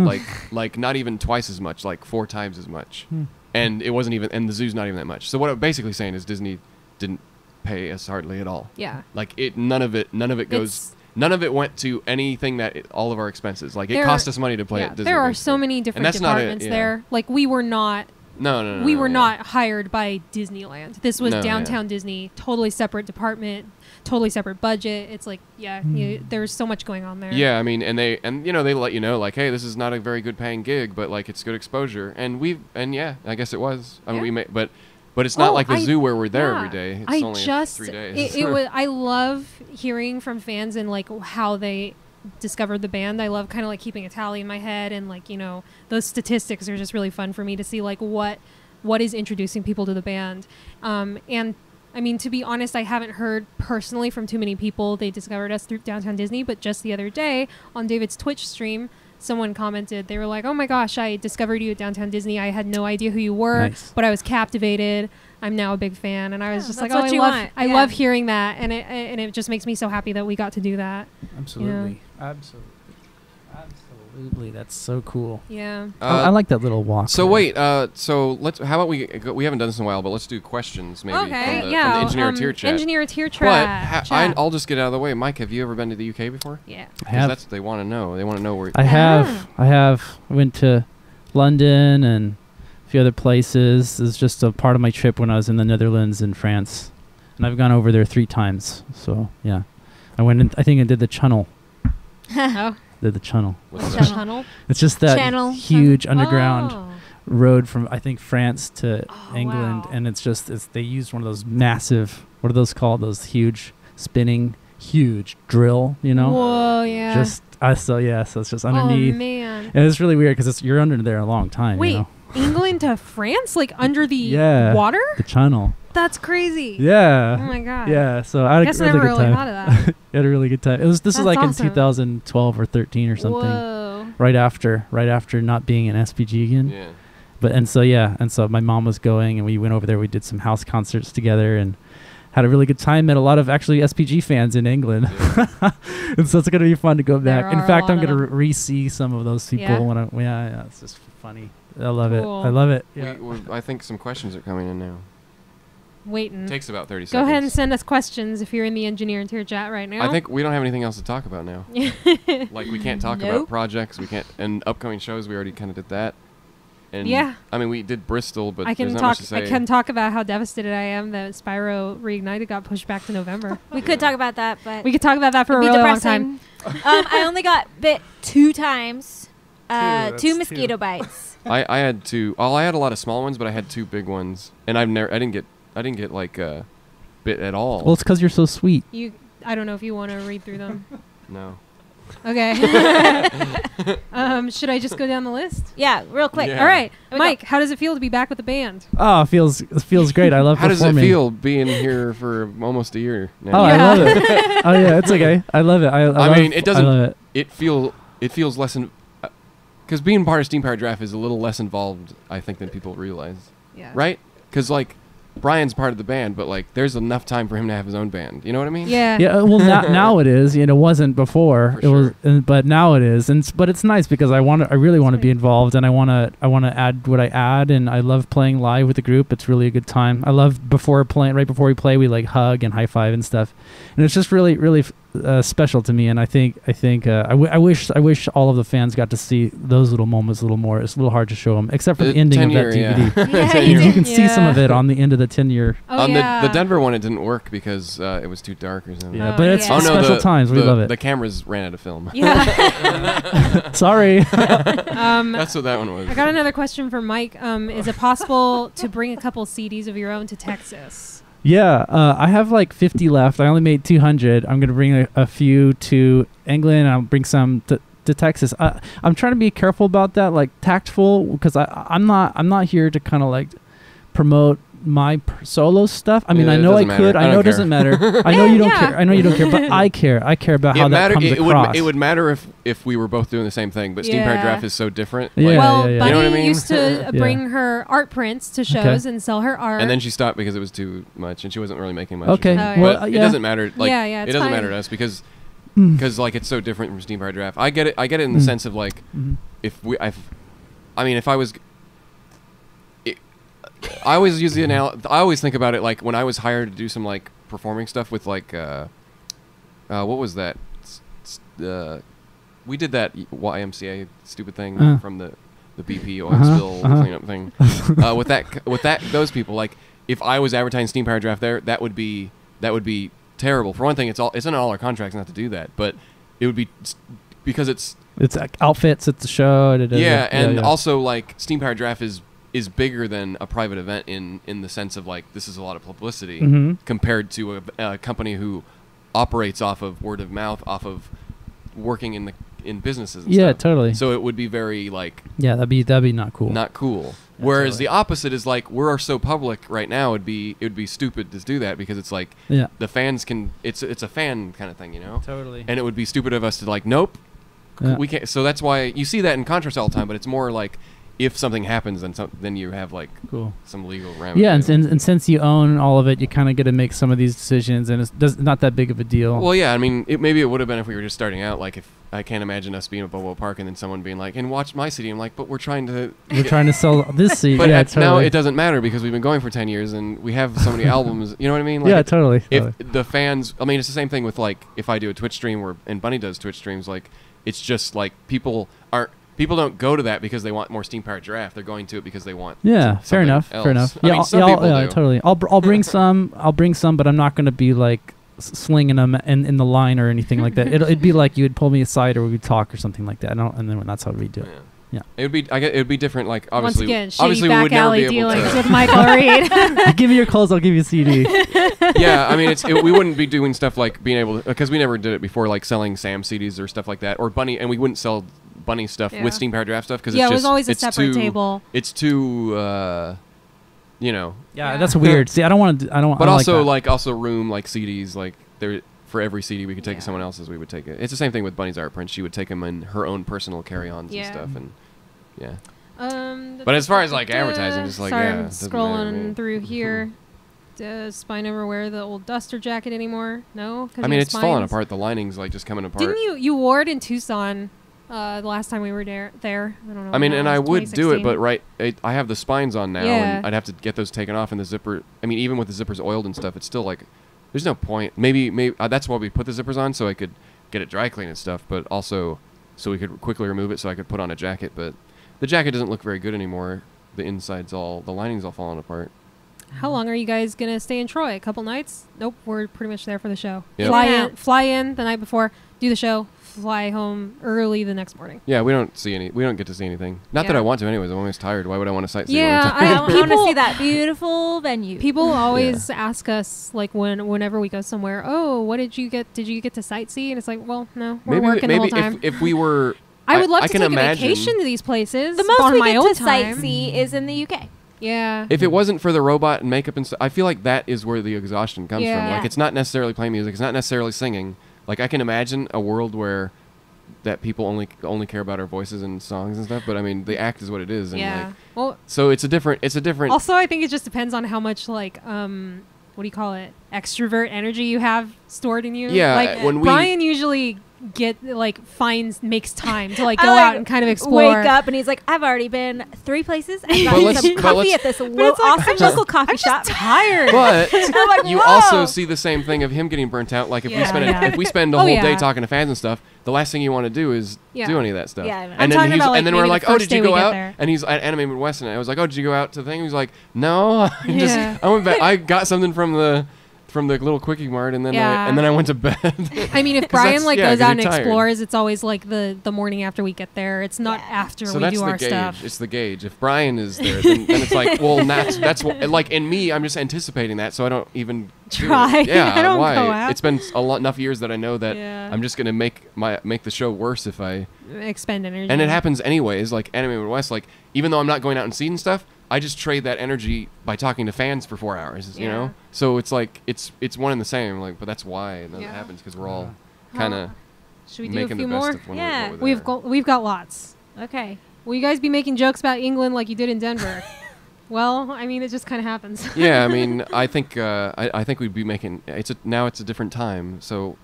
Speaker 1: like not even twice as much, like 4 times as much. And it wasn't even, and the zoo's not even that much. So what I'm basically saying is Disney didn't pay us hardly at all.
Speaker 4: Yeah.
Speaker 1: Like none of it goes. None of it went to anything all of our expenses. Like it cost us money to play at Disney.
Speaker 4: There are
Speaker 1: basically.
Speaker 4: so many different
Speaker 1: that's not it,
Speaker 4: departments
Speaker 1: yeah.
Speaker 4: there. Like we were not.
Speaker 1: No.
Speaker 4: We were
Speaker 1: yeah.
Speaker 4: not hired by Disneyland. This was
Speaker 1: No,
Speaker 4: downtown
Speaker 1: yeah.
Speaker 4: Disney, totally separate department, totally separate budget. It's like, there's so much going on there.
Speaker 1: Yeah, I mean, and they let you know, like, hey, this is not a very good paying gig, but like it's good exposure, and yeah, I guess it was. I mean,
Speaker 4: Yeah.
Speaker 1: but it's not like the zoo where we're there
Speaker 4: yeah.
Speaker 1: every day. It's only 3 days.
Speaker 4: It was. I love hearing from fans and like how they discovered the band. I love kind of like keeping a tally in my head, and like those statistics are just really fun for me to see like what is introducing people to the band. And I mean, to be honest, I haven't heard personally from too many people they discovered us through Downtown Disney, but just the other day on David's Twitch stream, someone commented, they were like, oh my gosh, I discovered you at Downtown Disney. I had no idea who you were,
Speaker 3: Nice.
Speaker 4: but I was captivated. I'm now a big fan. And I was just like,
Speaker 2: that's
Speaker 4: oh,
Speaker 2: what you want.
Speaker 4: I
Speaker 2: Yeah.
Speaker 4: love hearing that. And it just makes me so happy that we got to do that.
Speaker 3: Absolutely. That's so cool.
Speaker 4: Yeah.
Speaker 3: I like that little walk.
Speaker 1: So wait, so let's. How about we haven't done this in a while, but let's do questions maybe
Speaker 2: Okay,
Speaker 1: from the
Speaker 4: yeah.
Speaker 1: Engineer-eteer chat.
Speaker 4: Engineer-eteer
Speaker 1: But
Speaker 4: chat.
Speaker 1: I'll just get out of the way. Mike, have you ever been to the UK before?
Speaker 4: Yeah.
Speaker 3: I
Speaker 1: Because
Speaker 3: have.
Speaker 1: that's what they want to know. They want to know where.
Speaker 3: I have. I went to London and a few other places. It was just a part of my trip when I was in the Netherlands and France, and I've gone over there 3 times. So yeah, I went in. I think I did the Channel.
Speaker 4: Oh.
Speaker 3: Did the Channel.
Speaker 1: What's
Speaker 2: Channel.
Speaker 1: that?
Speaker 4: Tunnel.
Speaker 3: It's just that
Speaker 2: Channel.
Speaker 3: huge underground
Speaker 4: Oh.
Speaker 3: road from I think France to
Speaker 4: Oh,
Speaker 3: England,
Speaker 4: wow.
Speaker 3: and they used one of those massive. What are those called? Those huge spinning, huge drill.
Speaker 4: Whoa, yeah.
Speaker 3: Just so it's just underneath.
Speaker 4: Oh, man.
Speaker 3: And it's really weird because you're under there a long time.
Speaker 4: Wait, England to France? Like under the
Speaker 3: Yeah.
Speaker 4: water?
Speaker 3: The Channel.
Speaker 4: That's crazy.
Speaker 3: Yeah.
Speaker 4: Oh my god.
Speaker 3: Yeah. So I had
Speaker 4: Guess
Speaker 3: a
Speaker 4: I
Speaker 3: really
Speaker 4: never
Speaker 3: good
Speaker 4: really
Speaker 3: time.
Speaker 4: thought of that.
Speaker 3: I had a really good time. This was
Speaker 4: That's
Speaker 3: like
Speaker 4: awesome.
Speaker 3: in 2012 or 13 or something.
Speaker 4: Whoa.
Speaker 3: Right after not being an SPG again.
Speaker 1: Yeah.
Speaker 3: And so my mom was going, and we went over there. We did some house concerts together and had a really good time. Met a lot of actually SPG fans in England, and so it's gonna be fun to go
Speaker 4: There
Speaker 3: back. In
Speaker 4: are a
Speaker 3: fact,
Speaker 4: lot
Speaker 3: I'm
Speaker 4: of
Speaker 3: gonna
Speaker 4: them.
Speaker 3: re-see some of those people
Speaker 4: Yeah?
Speaker 3: when yeah, it's just funny. I love
Speaker 4: Cool.
Speaker 3: it. I love it. Yeah.
Speaker 1: I think some questions are coming in now.
Speaker 4: Waiting.
Speaker 1: It takes about 30
Speaker 4: Go
Speaker 1: seconds.
Speaker 4: ahead and send us questions if you're in the Engineer-eteer chat right now.
Speaker 1: I think we don't have anything else to talk about now. Like we can't talk about
Speaker 2: Nope.
Speaker 1: projects. We can't, and upcoming shows. We already kind of did that. And
Speaker 4: Yeah.
Speaker 1: I mean, we did Bristol, but
Speaker 4: I can
Speaker 1: there's not
Speaker 4: talk.
Speaker 1: much to say.
Speaker 4: I can talk about how devastated I am that Spyro Reignited got pushed back to November.
Speaker 2: We could talk about that, but
Speaker 4: We could talk about that for a
Speaker 2: it'd be
Speaker 4: really long time.
Speaker 2: depressing. I only got bit 2 times.
Speaker 3: That's
Speaker 2: 2
Speaker 3: two.
Speaker 2: mosquito bites.
Speaker 1: I had 2. Oh, I had a lot of small ones, but I had 2 big ones, and I didn't get like bit at all.
Speaker 3: Well, it's because you're so sweet.
Speaker 4: I don't know if you want to read through them.
Speaker 1: No.
Speaker 4: Okay. Should I just go down the list?
Speaker 2: Yeah, real quick.
Speaker 1: Yeah.
Speaker 4: All right,
Speaker 2: Here we go.
Speaker 4: Mike. How does it feel to be back with the band?
Speaker 3: Oh, it feels great. I love
Speaker 1: How does it
Speaker 3: performing.
Speaker 1: feel being here for almost a year now?
Speaker 3: Oh,
Speaker 4: Yeah.
Speaker 3: I love it. Oh yeah, it's okay. I love it. I
Speaker 1: mean, it doesn't-
Speaker 3: I love it.
Speaker 1: It feels less because being part of Steam Powered Giraffe is a little less involved, I think, than people realize.
Speaker 4: Yeah.
Speaker 1: Right? Because like Brian's part of the band, but like there's enough time for him to have his own band. You know what I mean?
Speaker 4: Yeah.
Speaker 3: Yeah, well now it is. It wasn't before.
Speaker 1: For
Speaker 3: It was, but now it is. But it's nice because I really want to be involved, and I want to add what I add, and I love playing live with the group. It's really a good time. I love right before we play, we like hug and high five and stuff, and it's just really special to me. And I think I wish all of the fans got to see those little moments a little more. It's a little hard to show them, except for the ending of that
Speaker 1: 10-year,
Speaker 3: DVD.
Speaker 1: yeah.
Speaker 2: Yeah,
Speaker 3: You
Speaker 2: you
Speaker 3: can see some
Speaker 4: Yeah.
Speaker 3: of it on the end of the 10-year.
Speaker 4: Oh
Speaker 1: On
Speaker 4: yeah.
Speaker 1: the Denver one, it didn't work because it was too dark or something.
Speaker 3: Yeah,
Speaker 4: Oh,
Speaker 3: but it's
Speaker 4: yeah.
Speaker 3: special times. We love it.
Speaker 1: The cameras ran out of film.
Speaker 4: Yeah.
Speaker 3: Sorry.
Speaker 1: That's what that one was.
Speaker 4: I got another question for Mike. Is it possible to bring a couple CDs of your own to Texas?
Speaker 3: Yeah, I have like 50 left. I only made 200. I'm gonna bring a few to England. I'll bring some to Texas. I'm trying to be careful about that, like tactful, because I'm not here to kind of like promote my solo stuff. I mean,
Speaker 1: Yeah,
Speaker 3: I
Speaker 1: it
Speaker 3: know I
Speaker 1: doesn't
Speaker 3: could.
Speaker 1: matter.
Speaker 3: I
Speaker 1: I
Speaker 3: know
Speaker 1: don't
Speaker 3: it doesn't matter. I know you don't care. I know you don't care, but I care. I care about how that comes across.
Speaker 1: It would matter if we were both doing the same thing, but Steam Powered Giraffe is so different.
Speaker 3: Yeah.
Speaker 1: Like,
Speaker 4: Well,
Speaker 3: yeah.
Speaker 4: Bunny
Speaker 1: You know what I mean?
Speaker 4: used to
Speaker 3: Yeah.
Speaker 4: bring her art prints to shows and sell her art.
Speaker 1: and then she stopped because it was too much, and she wasn't really making much.
Speaker 3: Okay.
Speaker 1: of it.
Speaker 4: Oh, yeah.
Speaker 1: But
Speaker 3: Well,
Speaker 1: it
Speaker 3: yeah.
Speaker 1: doesn't matter. Like,
Speaker 4: Yeah,
Speaker 1: it
Speaker 4: it's
Speaker 1: doesn't
Speaker 4: fine.
Speaker 1: matter to us because
Speaker 3: Mm.
Speaker 1: like it's so different from Steam Powered Giraffe. I get it in the
Speaker 3: Mm.
Speaker 1: sense of like if I was. I always use the I always think about it like when I was hired to do some like performing stuff with like what was that? We did that YMCA stupid thing from the BP oil spill cleanup thing. With those people, like if I was advertising Steam Powered Giraffe there, that would be terrible. For one thing, it's in all our contracts not to do that, but it would be because it's
Speaker 3: like outfits at the show.
Speaker 1: and also like Steam Powered Giraffe is bigger than a private event in the sense of like this is a lot of publicity compared to a company who operates off of word of mouth, off of working in businesses and stuff.
Speaker 3: Totally.
Speaker 1: So it would be very like
Speaker 3: that'd be not cool.
Speaker 1: not cool.
Speaker 3: Yeah,
Speaker 1: Whereas
Speaker 3: totally.
Speaker 1: the opposite is like we're so public right now, it would be stupid to do that because it's like the fans can it's a fan kind of thing, you know?
Speaker 3: Totally.
Speaker 1: And it would be stupid of us to like nope.
Speaker 3: Yeah.
Speaker 1: We can't. So that's why you see that in contracts all the time, but it's more like if something happens, then you have like some legal remedy.
Speaker 3: Yeah, and since you own all of it, you kind of get to make some of these decisions, and it's not that big of a deal.
Speaker 1: Well, yeah, I mean, maybe it would have been if we were just starting out. Like, if I can't imagine us being at Bobo Park and then someone being like, "And watch my CD." I'm like, "But we're trying to
Speaker 3: sell this CD."
Speaker 1: But
Speaker 3: yeah,
Speaker 1: now it doesn't matter because we've been going for 10 years and we have so many albums. You know what I mean? Like
Speaker 3: yeah, totally.
Speaker 1: If the fans, I mean, it's the same thing with like if I do a Twitch stream and Bunny does Twitch streams. Like, it's just like people don't go to that because they want more Steam Powered Giraffe. They're going to it because they want.
Speaker 3: Yeah, fair enough.
Speaker 1: Else.
Speaker 3: Fair enough.
Speaker 1: I mean, some people do.
Speaker 3: Totally. I'll bring some. I'll bring some, but I'm not going to be like slinging them in the line or anything like that. It'd be like you would pull me aside or we'd talk or something like that. And then that's how we do it. Yeah.
Speaker 1: It would be different. Like obviously,
Speaker 4: once again,
Speaker 1: obviously
Speaker 4: shitty
Speaker 1: we would
Speaker 4: back
Speaker 1: never
Speaker 4: alley
Speaker 1: be able
Speaker 4: dealings
Speaker 1: to.
Speaker 4: with Michael Reed.
Speaker 3: Give me your clothes, I'll give you a CD.
Speaker 1: Yeah, I mean, we wouldn't be doing stuff like being able to, because we never did it before, like selling Sam CDs or stuff like that, or Bunny, and we wouldn't sell Bunny stuff with Steam Powered Giraffe stuff because
Speaker 4: it was always a separate table.
Speaker 1: It's too, you know.
Speaker 3: Yeah, that's weird. See, I don't want to. I don't.
Speaker 1: But
Speaker 3: I don't
Speaker 1: also
Speaker 3: like
Speaker 1: also room like CDs like there for every CD we could take someone else's, we would take it. It's the same thing with Bunny's art prints. She would take them in her own personal carry-ons and stuff, and But as far as like advertising, just like
Speaker 4: sorry,
Speaker 1: it
Speaker 4: I'm
Speaker 1: doesn't matter to me.
Speaker 4: scrolling through here. Does Spine ever wear the old duster jacket anymore? No.
Speaker 1: I mean, it's falling apart. The lining's like just coming apart.
Speaker 4: Didn't you wore it in Tucson the last time we were there? I don't know.
Speaker 1: I mean,
Speaker 4: when
Speaker 1: and
Speaker 4: that
Speaker 1: I
Speaker 4: was,
Speaker 1: would do it,
Speaker 4: 2016.
Speaker 1: but I have the spines on now,
Speaker 4: Yeah.
Speaker 1: and I'd have to get those taken off, and the zipper. I mean, even with the zippers oiled and stuff, it's still like, there's no point. Maybe that's why we put the zippers on, so I could get it dry clean and stuff, but also so we could quickly remove it, so I could put on a jacket. But the jacket doesn't look very good anymore. The lining's all falling apart.
Speaker 4: How long are you guys gonna stay in Troy? A couple nights? Nope, we're pretty much there for the show.
Speaker 1: Yep.
Speaker 4: Fly in the night before, do the show, fly home early the next morning.
Speaker 1: Yeah, we don't get to see anything. Not that I want to, anyways. I'm always tired. Why would I want to sightsee?
Speaker 4: Yeah,
Speaker 1: all the time?
Speaker 2: I want to see that beautiful venue.
Speaker 4: People always ask us, like, whenever we go somewhere, oh, what did you get? Did you get to sightsee? And it's like, well, no, we're working the whole time.
Speaker 1: If we were,
Speaker 4: I would love to
Speaker 1: can
Speaker 4: take
Speaker 1: imagine,
Speaker 4: a vacation to these places.
Speaker 2: The most
Speaker 4: on
Speaker 2: we
Speaker 4: my
Speaker 2: get
Speaker 4: own
Speaker 2: to
Speaker 4: time.
Speaker 2: sightsee is in the UK.
Speaker 4: Yeah.
Speaker 1: If it wasn't for the robot and makeup and stuff, I feel like that is where the exhaustion comes from.
Speaker 4: Yeah.
Speaker 1: Like, it's not necessarily playing music. It's not necessarily singing. Like, I can imagine a world where that people only care about our voices and songs and stuff. But I mean, the act is what it is. And
Speaker 4: Yeah.
Speaker 1: Like,
Speaker 4: Well,
Speaker 1: so it's a different.
Speaker 4: also, I think it just depends on how much like what do you call it? Extrovert energy you have stored in you.
Speaker 1: Yeah,
Speaker 4: Like
Speaker 1: when we-
Speaker 4: Brian usually makes time to like go
Speaker 2: I,
Speaker 4: out and kind of explore.
Speaker 2: Wake up and he's like, I've already been 3 places and
Speaker 1: But
Speaker 2: gotten
Speaker 1: let's-
Speaker 2: some
Speaker 1: but
Speaker 2: coffee
Speaker 1: let's-
Speaker 2: at this
Speaker 4: it's like,
Speaker 2: awesome
Speaker 4: I'm just-
Speaker 2: local coffee
Speaker 4: I'm
Speaker 2: shop.
Speaker 4: just tired.
Speaker 1: But
Speaker 2: I'm like,
Speaker 1: you
Speaker 2: whoa.
Speaker 1: also see the same thing of him getting burnt out. Like if we spend a
Speaker 4: Oh,
Speaker 1: whole
Speaker 4: yeah.
Speaker 1: day talking to fans and stuff, the last thing you want to do is do any of that stuff.
Speaker 2: Yeah, I know.
Speaker 4: I'm
Speaker 1: And then
Speaker 4: talking about, like,
Speaker 1: and then we're
Speaker 4: maybe
Speaker 1: like,
Speaker 4: the
Speaker 1: oh,
Speaker 4: first
Speaker 1: did you
Speaker 4: day we
Speaker 1: go
Speaker 4: get
Speaker 1: out?
Speaker 4: there.
Speaker 1: And he's at Anime Midwest, and I was like, oh, did you go out to the thing? He was like, no,
Speaker 4: Yeah.
Speaker 1: I went back. I got something from the little quickie mart, and then I went to bed.
Speaker 4: I mean, if
Speaker 1: 'Cause
Speaker 4: Brian
Speaker 1: that's-
Speaker 4: like
Speaker 1: yeah,
Speaker 4: goes
Speaker 1: 'cause
Speaker 4: out
Speaker 1: you're
Speaker 4: and
Speaker 1: tired.
Speaker 4: explores, it's always like the morning after we get there. It's not after
Speaker 1: So
Speaker 4: we
Speaker 1: that's
Speaker 4: do
Speaker 1: the
Speaker 4: our
Speaker 1: gauge.
Speaker 4: stuff.
Speaker 1: It's the gauge. If Brian is there, then it's like, well, that's what, like in me, I'm just anticipating that, so I don't even do
Speaker 4: Try.
Speaker 1: it. Yeah,
Speaker 4: I don't
Speaker 1: why?
Speaker 4: go out.
Speaker 1: It's been enough years that I know that
Speaker 4: Yeah.
Speaker 1: I'm just gonna make the show worse if I.
Speaker 4: Expend energy.
Speaker 1: And it happens anyways. Like Anime Midwest, like even though I'm not going out and seeing stuff, I just trade that energy by talking to fans for 4 hours, you
Speaker 2: Yeah.
Speaker 1: know? So it's like, it's one and the same, like, but that's why that
Speaker 4: Yeah.
Speaker 1: happens, because we're all kind of
Speaker 4: Should we do a
Speaker 1: making
Speaker 4: few
Speaker 1: the best
Speaker 4: more?
Speaker 1: of when
Speaker 2: Yeah.
Speaker 1: we're there.
Speaker 4: We've got lots.
Speaker 2: Okay.
Speaker 4: Will you guys be making jokes about England like you did in Denver? Well, I mean, it just kind of happens.
Speaker 1: Yeah, I mean, I think we'd be making, now it's a different time, so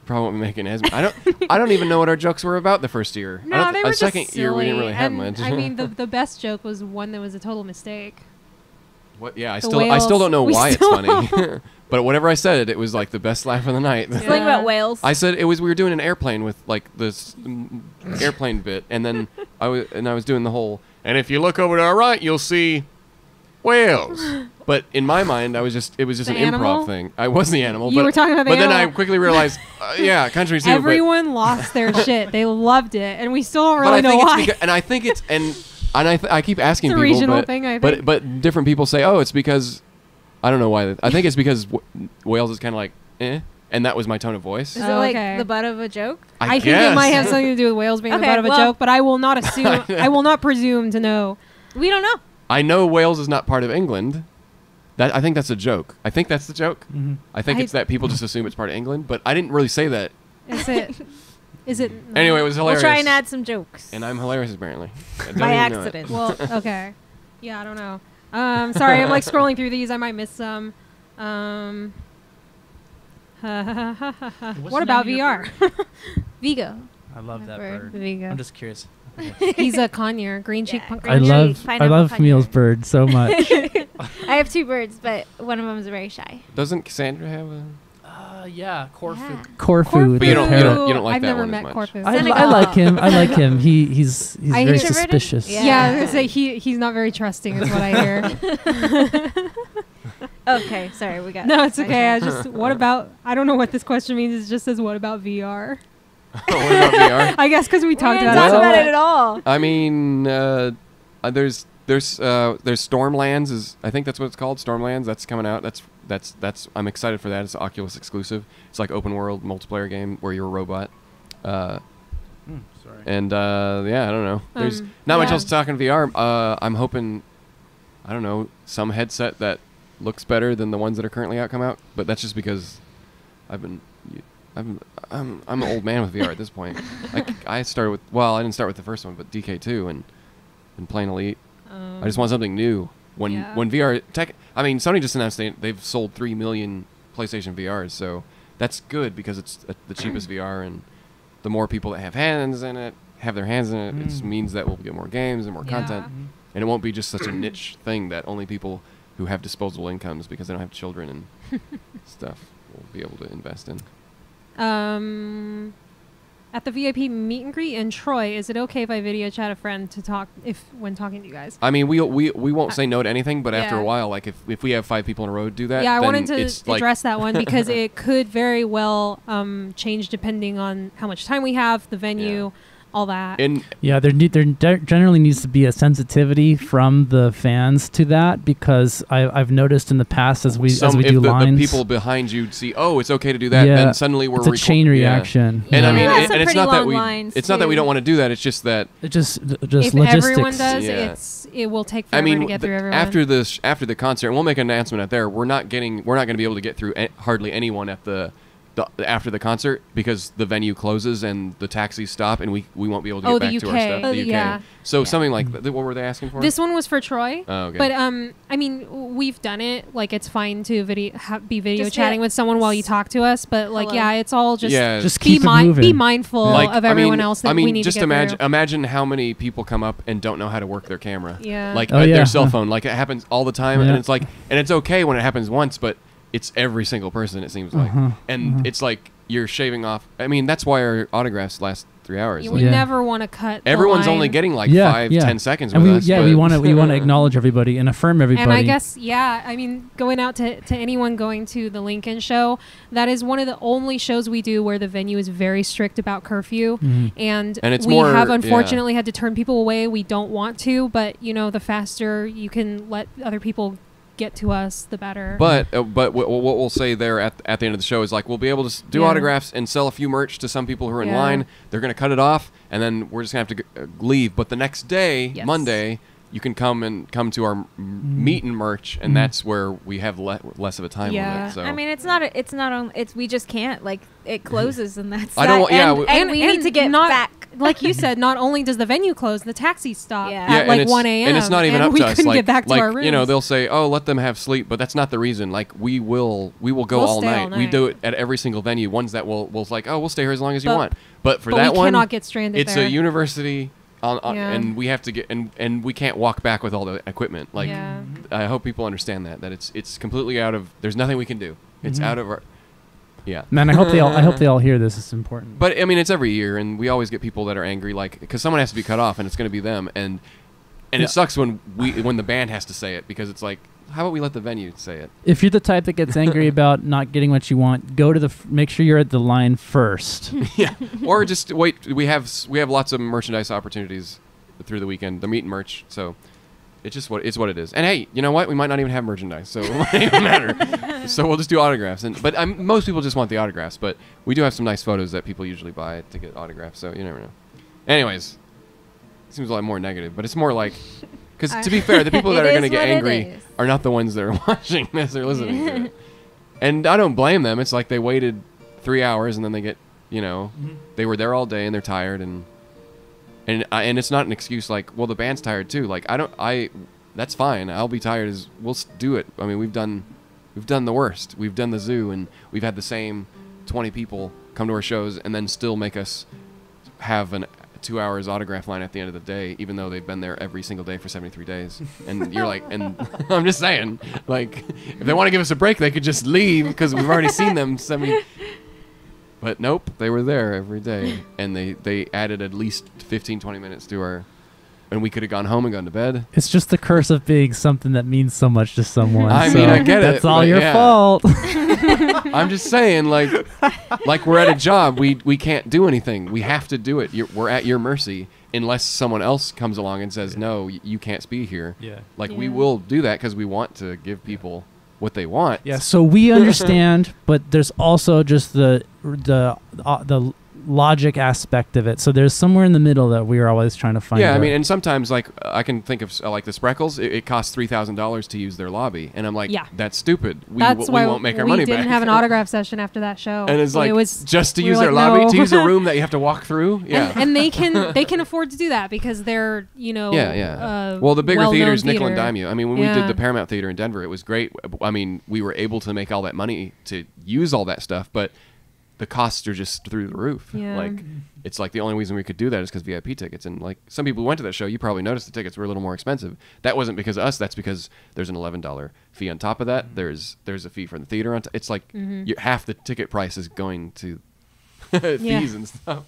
Speaker 1: probably won't be making as I don't even know what our jokes were about the first year.
Speaker 4: No, they were
Speaker 1: the second
Speaker 4: just
Speaker 1: year we didn't
Speaker 4: silly,
Speaker 1: really have
Speaker 4: and,
Speaker 1: much.
Speaker 4: I mean, the best joke was one that was a total mistake.
Speaker 1: What? Yeah, I
Speaker 4: The
Speaker 1: still
Speaker 4: whales.
Speaker 1: don't know
Speaker 4: We
Speaker 1: why it's
Speaker 4: still
Speaker 1: funny. But whenever I said it was like the best laugh of the night.
Speaker 2: Something about whales.
Speaker 1: I said we were doing an airplane with like this airplane bit, and then I was doing the whole. And if you look over to our right, you'll see whales. But in my mind, it was just
Speaker 4: The
Speaker 1: an
Speaker 4: animal?
Speaker 1: improv thing. I was the animal.
Speaker 4: You
Speaker 1: but,
Speaker 4: were talking about the
Speaker 1: But then I
Speaker 4: animal.
Speaker 1: quickly realized, yeah, country too.
Speaker 4: Everyone lost their shit. They loved it, and we still don't
Speaker 1: but
Speaker 4: really
Speaker 1: I
Speaker 4: know
Speaker 1: think
Speaker 4: why.
Speaker 1: it's because, and I think it's I keep asking
Speaker 4: It's a
Speaker 1: people,
Speaker 4: regional
Speaker 1: but,
Speaker 4: thing, I
Speaker 1: but
Speaker 4: think.
Speaker 1: but different people say, oh, it's because I don't know why. I think it's because Wales is kind of like, and that was my tone of voice.
Speaker 2: Is it
Speaker 4: Oh,
Speaker 2: like
Speaker 4: okay.
Speaker 2: the butt of a joke?
Speaker 4: I think it might have something to do with whales being the
Speaker 2: Okay,
Speaker 4: butt of a
Speaker 2: well-
Speaker 4: joke, but I will not assume. I will not presume to know.
Speaker 2: We don't know.
Speaker 1: I know Wales is not part of England. I think that's a joke. I think that's the joke.
Speaker 3: Mm-hmm.
Speaker 1: I think
Speaker 4: I-
Speaker 1: it's that people just assume it's part of England, but I didn't really say that.
Speaker 4: Is it? Is it?
Speaker 1: Anyway, it was hilarious.
Speaker 2: We'll try and add some jokes.
Speaker 1: And I'm hilarious apparently. I don't
Speaker 2: by
Speaker 1: even know it.
Speaker 2: accident.
Speaker 4: Well, okay. Yeah, I don't know. Sorry, I'm like scrolling through these. I might miss some. What about VR?
Speaker 2: Vigo.
Speaker 3: I love that
Speaker 2: Bird.
Speaker 3: bird.
Speaker 4: Vigo.
Speaker 3: I'm just curious.
Speaker 4: He's a conure, green cheek punk.
Speaker 2: green cheek,
Speaker 3: I
Speaker 2: pineapple
Speaker 3: love
Speaker 2: conure.
Speaker 3: Camille's bird so much.
Speaker 2: I have 2 birds, but one of them is very shy.
Speaker 1: Doesn't Cassandra have a?
Speaker 3: Yeah, Corfu.
Speaker 2: Yeah.
Speaker 3: Corfu.
Speaker 1: But you don't-
Speaker 3: the parrot.
Speaker 1: you don't like
Speaker 4: I've
Speaker 1: that
Speaker 4: never
Speaker 1: one as
Speaker 4: met
Speaker 1: much.
Speaker 4: Corfu.
Speaker 2: Senegal.
Speaker 3: I like him. I like him. He's
Speaker 4: I
Speaker 3: very
Speaker 4: hear-
Speaker 3: suspicious.
Speaker 2: Yeah.
Speaker 4: Yeah, I was gonna say he's not very trusting, is what I hear.
Speaker 2: Okay, sorry, we got.
Speaker 4: No, it's okay. I
Speaker 2: sidetracked.
Speaker 4: just what about? I don't know what this question means. It just says what about VR?
Speaker 1: What about VR?
Speaker 4: I guess because we
Speaker 2: We
Speaker 4: talked
Speaker 2: didn't
Speaker 4: about
Speaker 2: talk
Speaker 4: it.
Speaker 2: about
Speaker 4: so
Speaker 2: it at all.
Speaker 1: I mean, there's Stormlands is I think that's what it's called. Stormlands, that's coming out. That's I'm excited for that. It's an Oculus exclusive. It's like open world multiplayer game where you're a robot.
Speaker 3: Sorry.
Speaker 1: And yeah, I don't know. There's not much
Speaker 4: yeah.
Speaker 1: else to talk in VR. I'm hoping, I don't know, some headset that looks better than the ones that are currently come out. But that's just because I'm an old man with VR at this point. I started with, I didn't start with the first one, but DK2 and been playing Elite. I just want something new. When VR tech, I mean, Sony just announced they've sold 3 million PlayStation VRs, so that's good because it's the cheapest VR, and the more people that have their hands in it, it just means that we'll get more games and more content, and it won't be just such a niche thing that only people who have disposable incomes because they don't have children and stuff will be able to invest in.
Speaker 4: At the VIP meet and greet in Troy, is it okay if I video chat a friend to talk when talking to you guys?
Speaker 1: I mean, we won't say no to anything, but after
Speaker 4: Yeah.
Speaker 1: a while, like if we have 5 people in a row do that,
Speaker 4: Yeah, I
Speaker 1: then
Speaker 4: wanted to
Speaker 1: it's like,
Speaker 4: address that one because it could very well change depending on how much time we have, the venue, all that.
Speaker 3: Yeah, there generally needs to be a sensitivity from the fans to that because I've noticed in the past as we do
Speaker 1: if
Speaker 3: lines,
Speaker 1: the people behind you see, oh, it's okay to do that,
Speaker 3: Yeah,
Speaker 1: then suddenly we're
Speaker 3: it's a chain reaction.
Speaker 1: And I mean,
Speaker 2: Yeah, some
Speaker 1: and it's
Speaker 2: pretty
Speaker 1: not that
Speaker 2: long
Speaker 1: we
Speaker 2: lines,
Speaker 1: it's not that we
Speaker 2: too.
Speaker 1: don't want to do that. It's just that
Speaker 3: It just
Speaker 4: if
Speaker 3: logistics.
Speaker 4: everyone does,
Speaker 1: Yeah.
Speaker 4: it will take forever
Speaker 1: I mean,
Speaker 4: to get through everyone.
Speaker 1: after the concert, and we'll make an announcement out there. We're not going to be able to get through hardly anyone at the after the concert because the venue closes and the taxis stop, and we won't be able to get back to our stuff.
Speaker 4: Oh,
Speaker 1: The UK.
Speaker 4: yeah.
Speaker 1: So something like that. What were they asking for?
Speaker 4: This one was for Troy.
Speaker 1: Oh, okay.
Speaker 4: But I mean, we've done it. Like, it's fine to be video
Speaker 2: Just
Speaker 4: chatting with someone while you talk to us. But like,
Speaker 2: Hello.
Speaker 4: yeah, it's all just
Speaker 3: Just
Speaker 4: be
Speaker 3: keep it moving.
Speaker 4: be mindful of everyone else that we need
Speaker 1: just
Speaker 4: to get through.
Speaker 1: imagine how many people come up and don't know how to work their camera.
Speaker 4: Yeah.
Speaker 1: Like
Speaker 3: Oh, yeah.
Speaker 1: their cell phone. Like it happens all the time,
Speaker 3: Yeah.
Speaker 1: and it's like, and it's okay when it happens once, but it's every single person. It seems like, and it's like you're shaving off. I mean, that's why our autographs last 3 hours.
Speaker 4: We
Speaker 3: Yeah.
Speaker 4: never want to cut. the
Speaker 1: Everyone's only
Speaker 4: line.
Speaker 1: getting like
Speaker 3: Yeah,
Speaker 1: 5-10 seconds
Speaker 3: and
Speaker 1: with
Speaker 3: we
Speaker 1: us.
Speaker 3: we
Speaker 1: but-
Speaker 3: want to acknowledge everybody and affirm everybody.
Speaker 4: And I guess, yeah, I mean, going out to anyone going to the Lincoln show, that is one of the only shows we do where the venue is very strict about curfew. And
Speaker 1: And it's
Speaker 4: we
Speaker 1: more-
Speaker 4: have
Speaker 1: yeah.
Speaker 4: unfortunately had to turn people away. We don't want to, but, you know, the faster you can let other people get to us, the better.
Speaker 1: But what we'll say there at the end of the show is like we'll be able to do
Speaker 4: Yeah.
Speaker 1: autographs and sell a few merch to some people who are in
Speaker 4: Yeah.
Speaker 1: line. They're going to cut it off, and then we're just going to have to leave. But the next day,
Speaker 4: Yes.
Speaker 1: Monday, you can come to our meet and merch, and that's where we have less of a time limit. So
Speaker 2: I mean, we just can't, like, it closes and that's
Speaker 1: I don't want, yeah,
Speaker 2: and we need to get back.
Speaker 4: Like you said, not only does the venue close, the taxis stop at
Speaker 1: and
Speaker 4: 1 a.m.
Speaker 1: And it's not even
Speaker 4: and
Speaker 1: up
Speaker 4: we
Speaker 1: to us.
Speaker 4: couldn't
Speaker 1: Like,
Speaker 4: get back to our rooms.
Speaker 1: You know, they'll say, "Oh, let them have sleep," but that's not the reason. Like, we will go
Speaker 4: We'll
Speaker 1: all
Speaker 4: stay
Speaker 1: night.
Speaker 4: all
Speaker 1: We
Speaker 4: night.
Speaker 1: do it at every single venue. Ones that we'll like, "Oh, we'll stay here as long as you
Speaker 4: But-
Speaker 1: want." But for
Speaker 4: but
Speaker 1: that
Speaker 4: we
Speaker 1: one,
Speaker 4: cannot get stranded
Speaker 1: it's
Speaker 4: there.
Speaker 1: a university,
Speaker 4: Yeah.
Speaker 1: and we have to get and we can't walk back with all the equipment. Like,
Speaker 4: Yeah.
Speaker 1: I hope people understand that it's completely out of. There's nothing we can do. It's out of our. Yeah.
Speaker 3: Man, I hope they all hear this. It's important.
Speaker 1: But I mean, it's every year, and we always get people that are angry, like, because someone has to be cut off, and it's going to be them, and it sucks when the band has to say it, because it's like, how about we let the venue say it?
Speaker 3: If you're the type that gets angry about not getting what you want, go to make sure you're at the line first.
Speaker 1: Yeah, or just wait. We have lots of merchandise opportunities through the weekend, the meet and merch. So it's just what it is. And hey, you know what? We might not even have merchandise, so it might even matter. So we'll just do autographs. But most people just want the autographs. But we do have some nice photos that people usually buy to get autographs. So you never know. Anyways, it seems a lot more negative, but it's more like, because to be fair, the people that are going to get angry are not the ones that are watching this or listening to it. And I don't blame them. It's like they waited 3 hours and then they get, they were there all day and they're tired and it's not an excuse like, well, the band's tired too. Like that's fine. I'll be tired we'll do it. I mean, we've done the worst. We've done the zoo and we've had the same 20 people come to our shows and then still make us have an 2 hours autograph line at the end of the day, even though they've been there every single day for 73 days. And you're like, and I'm just saying, like, if they want to give us a break, they could just leave because we've already seen them 70. But nope, they were there every day, and they added at least 15, 20 minutes to our, and we could have gone home and gone to bed.
Speaker 3: It's just the curse of being something that means so much to someone.
Speaker 1: I mean, I get it.
Speaker 3: That's all your fault.
Speaker 1: I'm just saying, like we're at a job. We can't do anything. We have to do it. We're at your mercy unless someone else comes along and says, no, you can't be here.
Speaker 3: Yeah.
Speaker 1: We will do that because we want to give people what they want.
Speaker 3: Yeah, so we understand, but there's also just the logic aspect of it. So there's somewhere in the middle that we are always trying to find.
Speaker 1: Yeah, I mean, and sometimes I can think of like the Spreckles. It costs $3,000 to use their lobby, and I'm like, that's stupid. We won't make our money back.
Speaker 4: We didn't have an autograph session after that show,
Speaker 1: and it's like,
Speaker 4: it was
Speaker 1: just to use their lobby, to use a room that you have to walk through. Yeah,
Speaker 4: and they can afford to do that because they're
Speaker 1: well, the bigger theaters nickel and dime you. I mean, when we did the Paramount Theater in Denver, it was great. I mean, we were able to make all that money to use all that stuff, but the costs are just through the roof.
Speaker 4: Yeah.
Speaker 1: Like, it's like the only reason we could do that is because VIP tickets. And like some people who went to that show, you probably noticed the tickets were a little more expensive. That wasn't because of us. That's because there's an $11 fee on top of that. There's a fee for the theater on it's like half the ticket price is going to fees and stuff.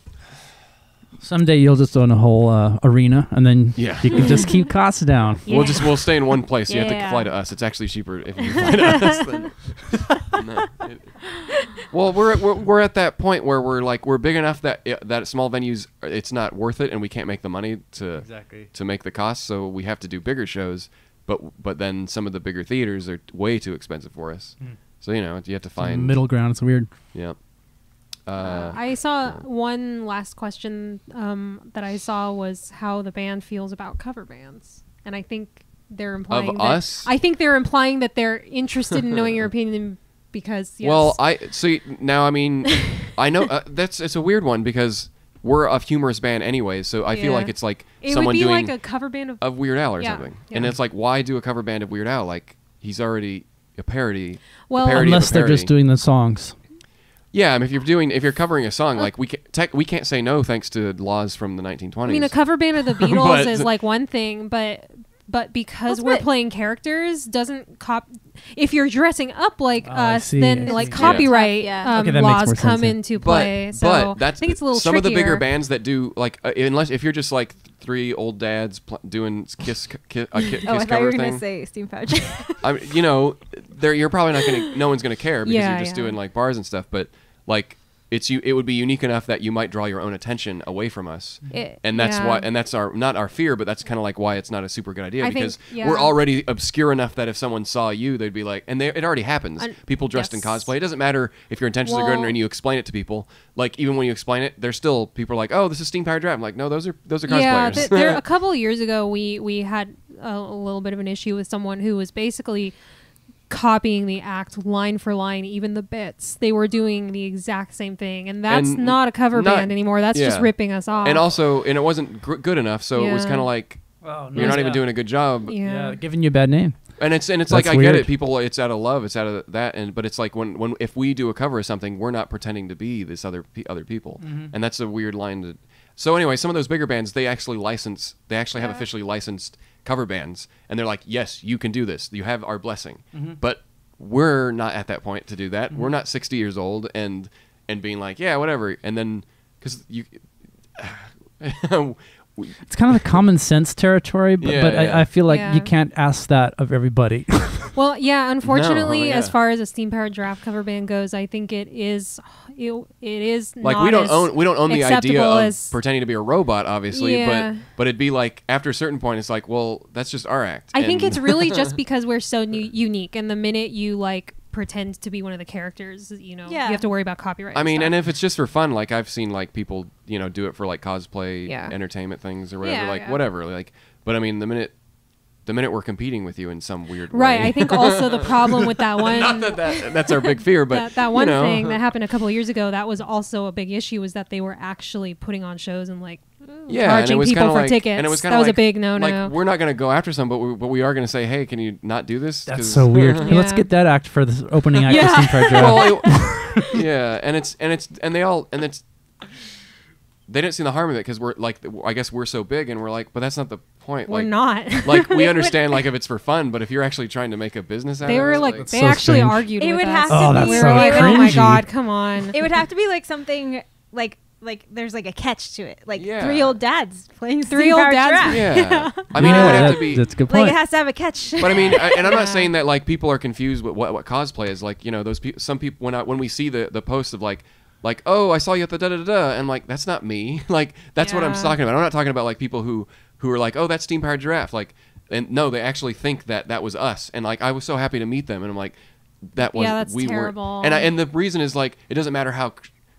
Speaker 3: Someday you'll just own a whole arena, and then you can just keep costs down.
Speaker 1: Yeah. We'll stay in one place. You have to fly to us. It's actually cheaper if you fly to us. Well, we're at that point where we're big enough that small venues, it's not worth it, and we can't make the money to make the cost. So we have to do bigger shows, but then some of the bigger theaters are way too expensive for us. So you have to find
Speaker 3: middle ground. It's weird.
Speaker 1: Yeah.
Speaker 4: I saw one last question that I saw was how the band feels about cover bands, and I think they're implying
Speaker 1: of us.
Speaker 4: I think they're implying that they're interested in knowing your opinion because. Yes.
Speaker 1: Well, I see now. I mean, I know it's a weird one because we're a humorous band anyway, so I feel like it's like someone doing
Speaker 4: like a cover band of
Speaker 1: Weird Al or something, and it's like, why do a cover band of Weird Al? Like, he's already a parody.
Speaker 4: Well,
Speaker 3: unless they're just doing the songs.
Speaker 1: Yeah, I mean, if you're covering a song, like we can't say no thanks to laws from the 1920s.
Speaker 4: I mean, a cover band of the Beatles is like one thing, but because we're playing characters doesn't if you're dressing up like us, then like copyright laws come into play. So
Speaker 1: but that's,
Speaker 4: I think it's a little
Speaker 1: some
Speaker 4: trickier.
Speaker 1: of the bigger bands that do like unless if you're just like three old dads doing Kiss
Speaker 2: I thought you
Speaker 1: cover
Speaker 2: were
Speaker 1: thing.
Speaker 2: gonna say Steam Powered Giraffe.
Speaker 1: I mean, you're probably not gonna. No one's gonna care because you're just doing like bars and stuff. But like, it would be unique enough that you might draw your own attention away from us, and that's why. And that's not our fear, but that's kind of like why it's not a super good idea because we're already obscure enough that if someone saw you, they'd be like, and it already happens. People dressed in cosplay. It doesn't matter if your intentions are good and you explain it to people. Like even when you explain it, there's still people are like, oh, this is Steam Powered Giraffe. I'm like, no, those are cosplayers.
Speaker 4: Yeah, a couple of years ago, we had a little bit of an issue with someone who was basically copying the act line for line, even the bits. They were doing the exact same thing, and that's not a cover band anymore. That's just ripping us off.
Speaker 1: And also, it wasn't good enough, so it was kind of like you're not even doing a good job.
Speaker 3: Yeah, giving you a bad name.
Speaker 1: And it's like I get it, people. It's out of love. It's out of that. But it's like when if we do a cover of something, we're not pretending to be this other people, and that's a weird line to. So anyway, some of those bigger bands, they actually have officially licensed cover bands, and they're like, yes, you can do this. You have our blessing. But we're not at that point to do that. We're not 60 years old and being like, yeah, whatever. And then because you.
Speaker 3: It's kind of the common sense territory, but, I feel like you can't ask that of everybody.
Speaker 4: Well, yeah, unfortunately, as far as a Steam Powered Giraffe cover band goes, I think it is
Speaker 1: like
Speaker 4: not
Speaker 1: we don't own the idea of
Speaker 4: as
Speaker 1: pretending to be a robot, obviously, but it'd be like after a certain point, it's like, well, that's just our act.
Speaker 4: I think it's really just because we're so unique, and the minute you like pretend to be one of the characters, you have to worry about copyright.
Speaker 1: I mean, and if it's just for fun, like I've seen like people, do it for like cosplay entertainment things or whatever, whatever. Like, but I mean, the minute we're competing with you in some weird way.
Speaker 4: Right. I think also the problem with that one.
Speaker 1: Not that's our big fear, but
Speaker 4: that one thing that happened a couple of years ago, that was also a big issue, was that they were actually putting on shows and like charging people for tickets. And it was that was a big no-no.
Speaker 1: Like, we're not going to go after some, but we are going to say, hey, can you not do this?
Speaker 3: That's so weird. Let's get that act for the opening act of Steam Powered Giraffe.
Speaker 1: They didn't see the harm of it because we're like, I guess we're so big, and we're like, but that's not the point.
Speaker 4: We're not.
Speaker 1: Like we understand, like if it's for fun, but if you're actually trying to make a business out of it,
Speaker 4: they were like, they actually argued.
Speaker 2: It
Speaker 4: with
Speaker 2: would
Speaker 4: us.
Speaker 2: have to be.
Speaker 3: That's so
Speaker 4: like,
Speaker 3: cringy.
Speaker 4: oh my god, come on.
Speaker 2: It would have to be like something like there's like a catch to it, like three old dads playing Steam Powered Giraffe.
Speaker 1: Yeah, I mean, it would have to be.
Speaker 3: That's a good point.
Speaker 2: Like it has to have a catch.
Speaker 1: But I mean, and I'm not saying that like people are confused with what cosplay is. Like those people. Some people when we see the posts of like, oh, I saw you at the da-da-da-da, and like, that's not me. Like, that's what I'm talking about. I'm not talking about like people who are like, oh, that's Steam Powered Giraffe. Like, and no, they actually think that was us. And like, I was so happy to meet them, and I'm like, that was
Speaker 4: that's
Speaker 1: we
Speaker 4: terrible.
Speaker 1: weren't. And the reason is like, it doesn't matter how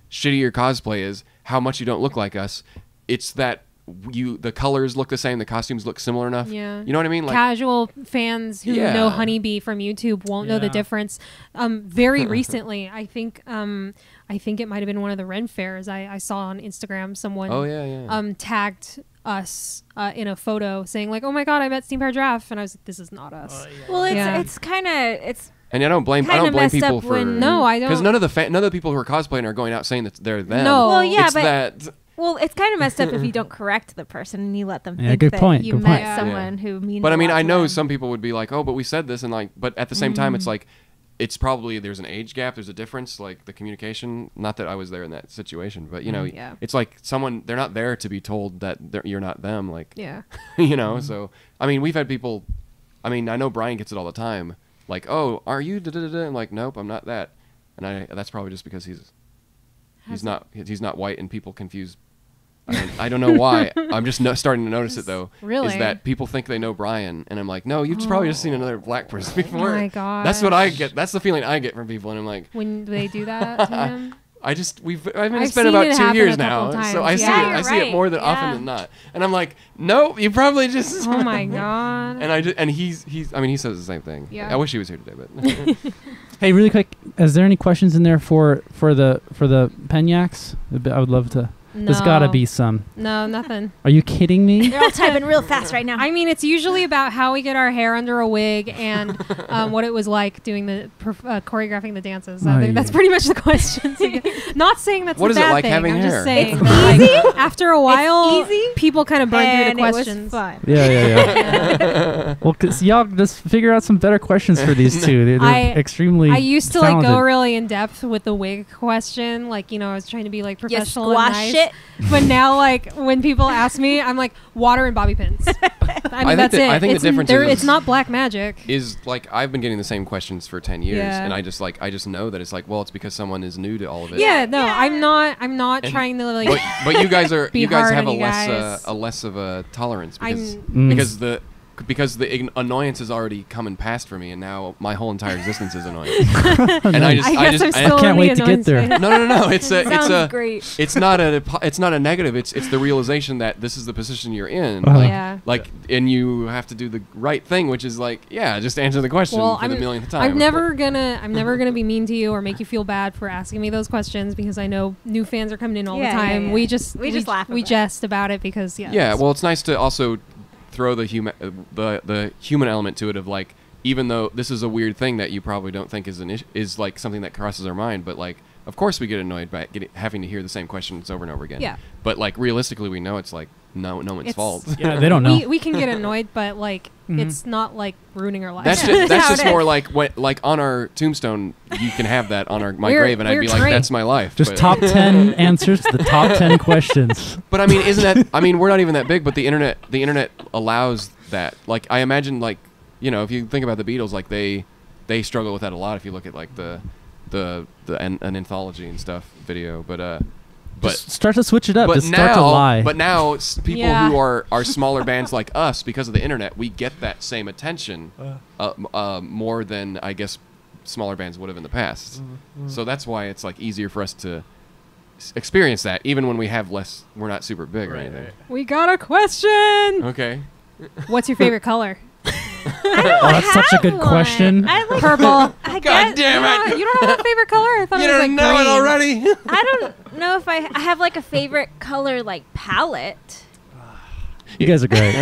Speaker 1: shitty your cosplay is, how much you don't look like us. It's that the colors look the same, the costumes look similar enough.
Speaker 4: Yeah.
Speaker 1: You know what I mean? Like
Speaker 4: casual fans who know Honeybee from YouTube won't know the difference. Very recently, I think it might have been one of the Ren fairs. I saw on Instagram someone tagged us in a photo saying like, oh my god, I met Steam Powered Giraffe, and I was like, this is not us.
Speaker 2: Well, it's kind of
Speaker 1: and I don't blame people for
Speaker 4: no, I don't,
Speaker 1: because none of the people who are cosplaying are going out saying that they're them.
Speaker 4: No,
Speaker 2: well, yeah,
Speaker 1: it's
Speaker 2: but
Speaker 1: that.
Speaker 2: Well, it's kind of messed up if you don't correct the person and you let them think
Speaker 3: good
Speaker 2: that
Speaker 3: point,
Speaker 2: you
Speaker 3: good
Speaker 2: met
Speaker 3: point.
Speaker 2: someone who means.
Speaker 1: But I mean,
Speaker 2: a lot
Speaker 1: I
Speaker 2: to
Speaker 1: know
Speaker 2: them.
Speaker 1: some people would be like, "Oh, but we said this," and like, but at the same time, it's like, it's probably there's an age gap, there's a difference, like the communication. Not that I was there in that situation, but it's like they're not there to be told that you're not them. Like, So I mean, we've had people. I mean, I know Brian gets it all the time. Like, oh, are you? I'm like, nope, I'm not that, and that's probably just because he's not white, and people confuse. I don't know why. I'm just starting to notice it though.
Speaker 4: Really?
Speaker 1: Is that people think they know Brian, and I'm like, no, you've probably just seen another black person before.
Speaker 4: Oh my god.
Speaker 1: That's what I get. That's the feeling I get from people, and I'm like,
Speaker 4: when they do that to him.
Speaker 1: it's been about 2 years now, so I see it more than often than not, and I'm like, nope, you probably just.
Speaker 4: Oh my god.
Speaker 1: And he says the same thing.
Speaker 4: Yeah.
Speaker 1: I wish he was here today, but.
Speaker 3: Hey, really quick, is there any questions in there for the Penyaks? I would love to.
Speaker 4: No.
Speaker 3: There's got to be some.
Speaker 4: No, nothing.
Speaker 3: Are you kidding me?
Speaker 2: They're all typing real fast right now.
Speaker 4: I mean, it's usually about how we get our hair under a wig and what it was like doing the choreographing the dances. I think that's pretty much the question. Not saying that's
Speaker 1: what
Speaker 4: a
Speaker 1: is
Speaker 4: bad
Speaker 1: it like
Speaker 4: thing.
Speaker 1: having
Speaker 4: I'm
Speaker 1: hair?
Speaker 4: just saying
Speaker 2: It's
Speaker 4: that,
Speaker 2: easy.
Speaker 4: like, after a while,
Speaker 2: It's easy.
Speaker 4: people kind of burn through
Speaker 2: and
Speaker 4: the questions.
Speaker 2: It was fun.
Speaker 3: Yeah. Well, cause y'all just figure out some better questions for these two. They're extremely.
Speaker 4: I used to
Speaker 3: talented.
Speaker 4: like go really in depth with the wig question. Like, I was trying to be like professional and
Speaker 2: squash
Speaker 4: nice.
Speaker 2: it.
Speaker 4: But now, like, when people ask me, I'm like, water and bobby pins. I mean, that's it.
Speaker 1: I think the difference
Speaker 4: it's not black magic.
Speaker 1: Is like I've been getting the same questions for 10 years,
Speaker 4: Yeah.
Speaker 1: and I just know that it's like, well, it's because someone is new to all of it.
Speaker 4: Yeah, no, I'm not trying to like.
Speaker 1: But you guys
Speaker 4: be
Speaker 1: you guys
Speaker 4: hard
Speaker 1: have
Speaker 4: on you guys.
Speaker 1: a less of a tolerance
Speaker 4: I'm-
Speaker 1: because the because the annoyance is already coming past for me, and now my whole entire existence is annoying. And I
Speaker 3: can't wait to get there.
Speaker 1: No. It's
Speaker 2: great.
Speaker 1: it's not a negative. It's the realization that this is the position you're in.
Speaker 4: Yeah.
Speaker 1: And you have to do the right thing, which is just answer the question for the millionth time.
Speaker 4: I'm never gonna be mean to you or make you feel bad for asking me those questions, because I know new fans are coming in all the time.
Speaker 2: Yeah.
Speaker 4: We just
Speaker 2: laugh.
Speaker 4: We jest about it because
Speaker 1: Well, it's nice to also throw the human element to it of even though this is a weird thing that you probably don't think is is something that crosses our mind, but of course we get annoyed by having to hear the same questions over and over again.
Speaker 4: Yeah.
Speaker 1: But realistically, we know it's no one's fault.
Speaker 3: Yeah, they don't know.
Speaker 4: We can get annoyed, but it's not ruining our lives.
Speaker 1: That's just more on our tombstone. You can have that on my grave, and I'd be like, that's my life.
Speaker 3: Just top 10 answers to the top 10 questions.
Speaker 1: But isn't that? We're not even that big, but the internet allows that. I imagine if you think about the Beatles, they struggle with that a lot. If you look at an anthology and stuff video, but
Speaker 3: just start to switch it up. Just start to lie.
Speaker 1: But now people who are smaller bands like us, because of the internet, we get that same attention more than I guess smaller bands would have in the past. So that's why it's easier for us to experience that, even when we have less. We're not super big or anything.
Speaker 4: We got a question.
Speaker 1: Okay.
Speaker 4: What's your favorite color?
Speaker 3: That's such a good question.
Speaker 2: I like
Speaker 4: purple.
Speaker 1: God damn it!
Speaker 4: You don't have a favorite color? I thought
Speaker 1: You
Speaker 4: it was
Speaker 1: don't know
Speaker 4: green.
Speaker 1: it already.
Speaker 2: I don't know if I have a favorite color palette.
Speaker 3: You guys are great.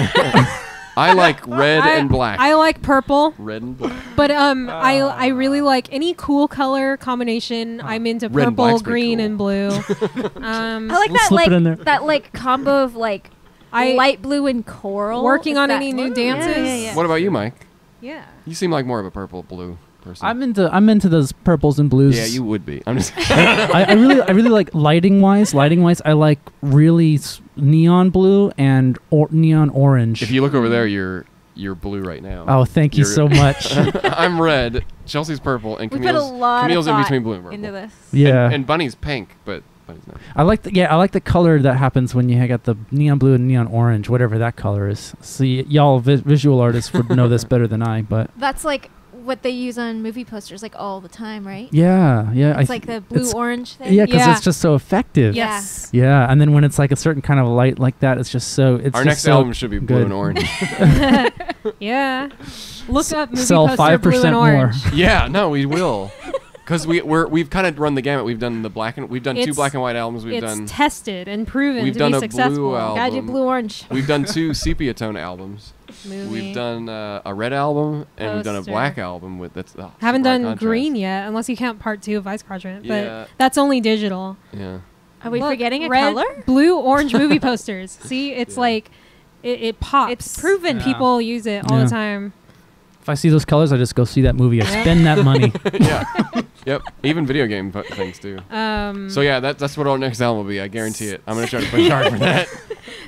Speaker 1: I like red and black.
Speaker 4: I like purple.
Speaker 1: Red and black.
Speaker 4: But I really like any cool color combination. I'm into
Speaker 1: Red and
Speaker 4: purple,
Speaker 1: black's pretty
Speaker 4: green,
Speaker 1: cool.
Speaker 4: and blue.
Speaker 2: I like
Speaker 3: We'll slip it in there.
Speaker 2: that combo of light blue and coral.
Speaker 4: Working on any new dances?
Speaker 2: Yeah.
Speaker 1: What about you, Mike?
Speaker 4: Yeah.
Speaker 1: You seem like more of a purple blue person.
Speaker 3: I'm into those purples and blues.
Speaker 1: Yeah, you would be. I'm just.
Speaker 3: I really like lighting wise. I like really neon blue and neon orange.
Speaker 1: If you look over there, you're blue right now.
Speaker 3: Oh, thank you so much.
Speaker 1: I'm red. Chelsea's purple, and
Speaker 2: We put a lot
Speaker 1: Camille's
Speaker 2: of
Speaker 1: in
Speaker 2: thought
Speaker 1: between blue and purple.
Speaker 2: into this.
Speaker 3: Yeah.
Speaker 1: And Bunny's pink, but Bunny's not.
Speaker 3: I like the color that happens when you got the neon blue and neon orange, whatever that color is. See, y'all visual artists would know this better than I, but
Speaker 2: That's what they use on movie posters all the time, right?
Speaker 3: yeah.
Speaker 2: It's the blue-orange thing.
Speaker 3: Yeah, because
Speaker 4: Yeah.
Speaker 3: it's just so effective.
Speaker 4: Yes.
Speaker 3: Yeah, and then when it's a certain kind of light like that, it's just so. It's
Speaker 1: Our
Speaker 3: just
Speaker 1: next
Speaker 3: so
Speaker 1: album should be blue
Speaker 3: good.
Speaker 1: and orange.
Speaker 4: Yeah. Look up movie
Speaker 3: Sell
Speaker 4: poster blue
Speaker 3: 5%
Speaker 4: and
Speaker 3: more.
Speaker 4: orange.
Speaker 1: Yeah, no, we will. Because we've kind of run the gamut. We've done we've done two
Speaker 4: It's-
Speaker 1: black and white albums. We've
Speaker 4: It's
Speaker 1: done
Speaker 4: tested and proven
Speaker 1: we've
Speaker 4: to
Speaker 1: done
Speaker 4: be
Speaker 1: a
Speaker 4: successful.
Speaker 1: blue album.
Speaker 2: Gotta do blue-orange.
Speaker 1: We've done 2 sepia tone albums.
Speaker 4: Movie.
Speaker 1: We've done a red album and we've done a
Speaker 4: Poster.
Speaker 1: black album with that's.
Speaker 4: Haven't
Speaker 1: super high
Speaker 4: done
Speaker 1: contrast.
Speaker 4: green yet, unless you count part 2 of Vice Quadrant.
Speaker 1: Yeah.
Speaker 4: But that's only digital.
Speaker 1: Yeah.
Speaker 2: Are we
Speaker 4: Look,
Speaker 2: forgetting a
Speaker 4: red,
Speaker 2: color?
Speaker 4: Blue, orange movie posters. See, it's
Speaker 1: Yeah.
Speaker 4: it pops.
Speaker 2: It's proven.
Speaker 3: Yeah.
Speaker 4: People use it all
Speaker 3: Yeah.
Speaker 4: the time.
Speaker 3: If I see those colors, I just go see that movie. I spend that money.
Speaker 1: Yeah. Yep. Even video game things too.
Speaker 4: Um,
Speaker 1: So yeah, that's what our next album will be. I guarantee it. I'm gonna try to push hard for that.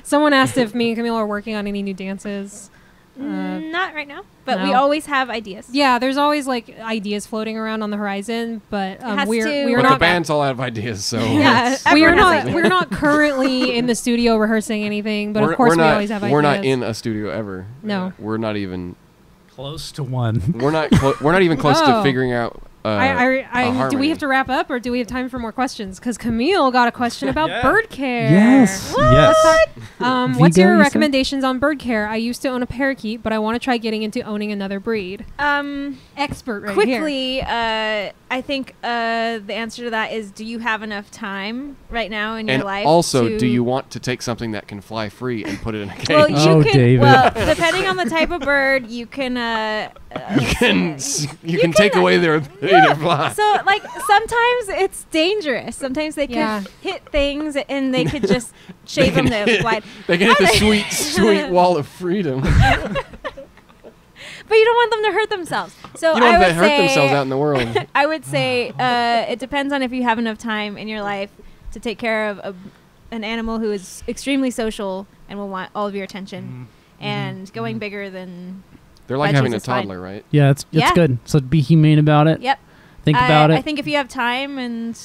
Speaker 4: Someone asked if me and Camille are working on any new dances.
Speaker 2: Not right now, but we
Speaker 4: no.
Speaker 2: always have ideas.
Speaker 4: Yeah, there's always ideas floating around on the horizon, but
Speaker 2: has
Speaker 4: we're
Speaker 2: to-
Speaker 1: But
Speaker 4: not
Speaker 1: the band's all out of ideas, so
Speaker 2: Yeah,
Speaker 4: we are
Speaker 2: everyone has
Speaker 4: not
Speaker 2: ideas.
Speaker 4: we're not currently in the studio rehearsing anything, but of course we always have ideas.
Speaker 1: We're not in a studio ever.
Speaker 4: No.
Speaker 1: We're not even.
Speaker 3: Close to one.
Speaker 1: We're not even close to
Speaker 4: Oh.
Speaker 1: figuring out.
Speaker 4: Do
Speaker 1: harmony.
Speaker 4: we have to wrap up, or do we have time for more questions? Because Camille got a question about
Speaker 3: Yeah.
Speaker 4: bird care.
Speaker 3: Yes. Yes.
Speaker 4: What's
Speaker 3: Vigo,
Speaker 4: your
Speaker 3: you said?
Speaker 4: recommendations on bird care? I used to own a parakeet, but I want to try getting into owning another breed. Expert right here.
Speaker 2: Quickly, I think the answer to that is: do you have enough time right now in
Speaker 1: And
Speaker 2: your life?
Speaker 1: also,
Speaker 2: to
Speaker 1: do you want to take something that can fly free and put it in a cage?
Speaker 2: Well, you
Speaker 3: Oh,
Speaker 2: can.
Speaker 3: David.
Speaker 2: Well, depending on the type of bird, you can.
Speaker 1: you can take away their ability to fly.
Speaker 2: So, sometimes it's dangerous. Sometimes they could
Speaker 4: Yeah.
Speaker 2: hit things and they could just shave them to glide.
Speaker 1: They can hit the sweet, sweet wall of freedom.
Speaker 2: But you don't want them to hurt themselves. So
Speaker 1: You don't
Speaker 2: I
Speaker 1: want
Speaker 2: would
Speaker 1: to hurt
Speaker 2: say,
Speaker 1: themselves out in the world.
Speaker 2: I would say it depends on if you have enough time in your life to take care of an animal who is extremely social and will want all of your attention. And going bigger than
Speaker 1: They're like
Speaker 2: Veggies
Speaker 1: having a
Speaker 2: is fine.
Speaker 1: toddler, right?
Speaker 3: Yeah, it's
Speaker 2: Yeah.
Speaker 3: good. So be humane about it.
Speaker 2: Yep.
Speaker 3: Think about it.
Speaker 2: I think if you have time and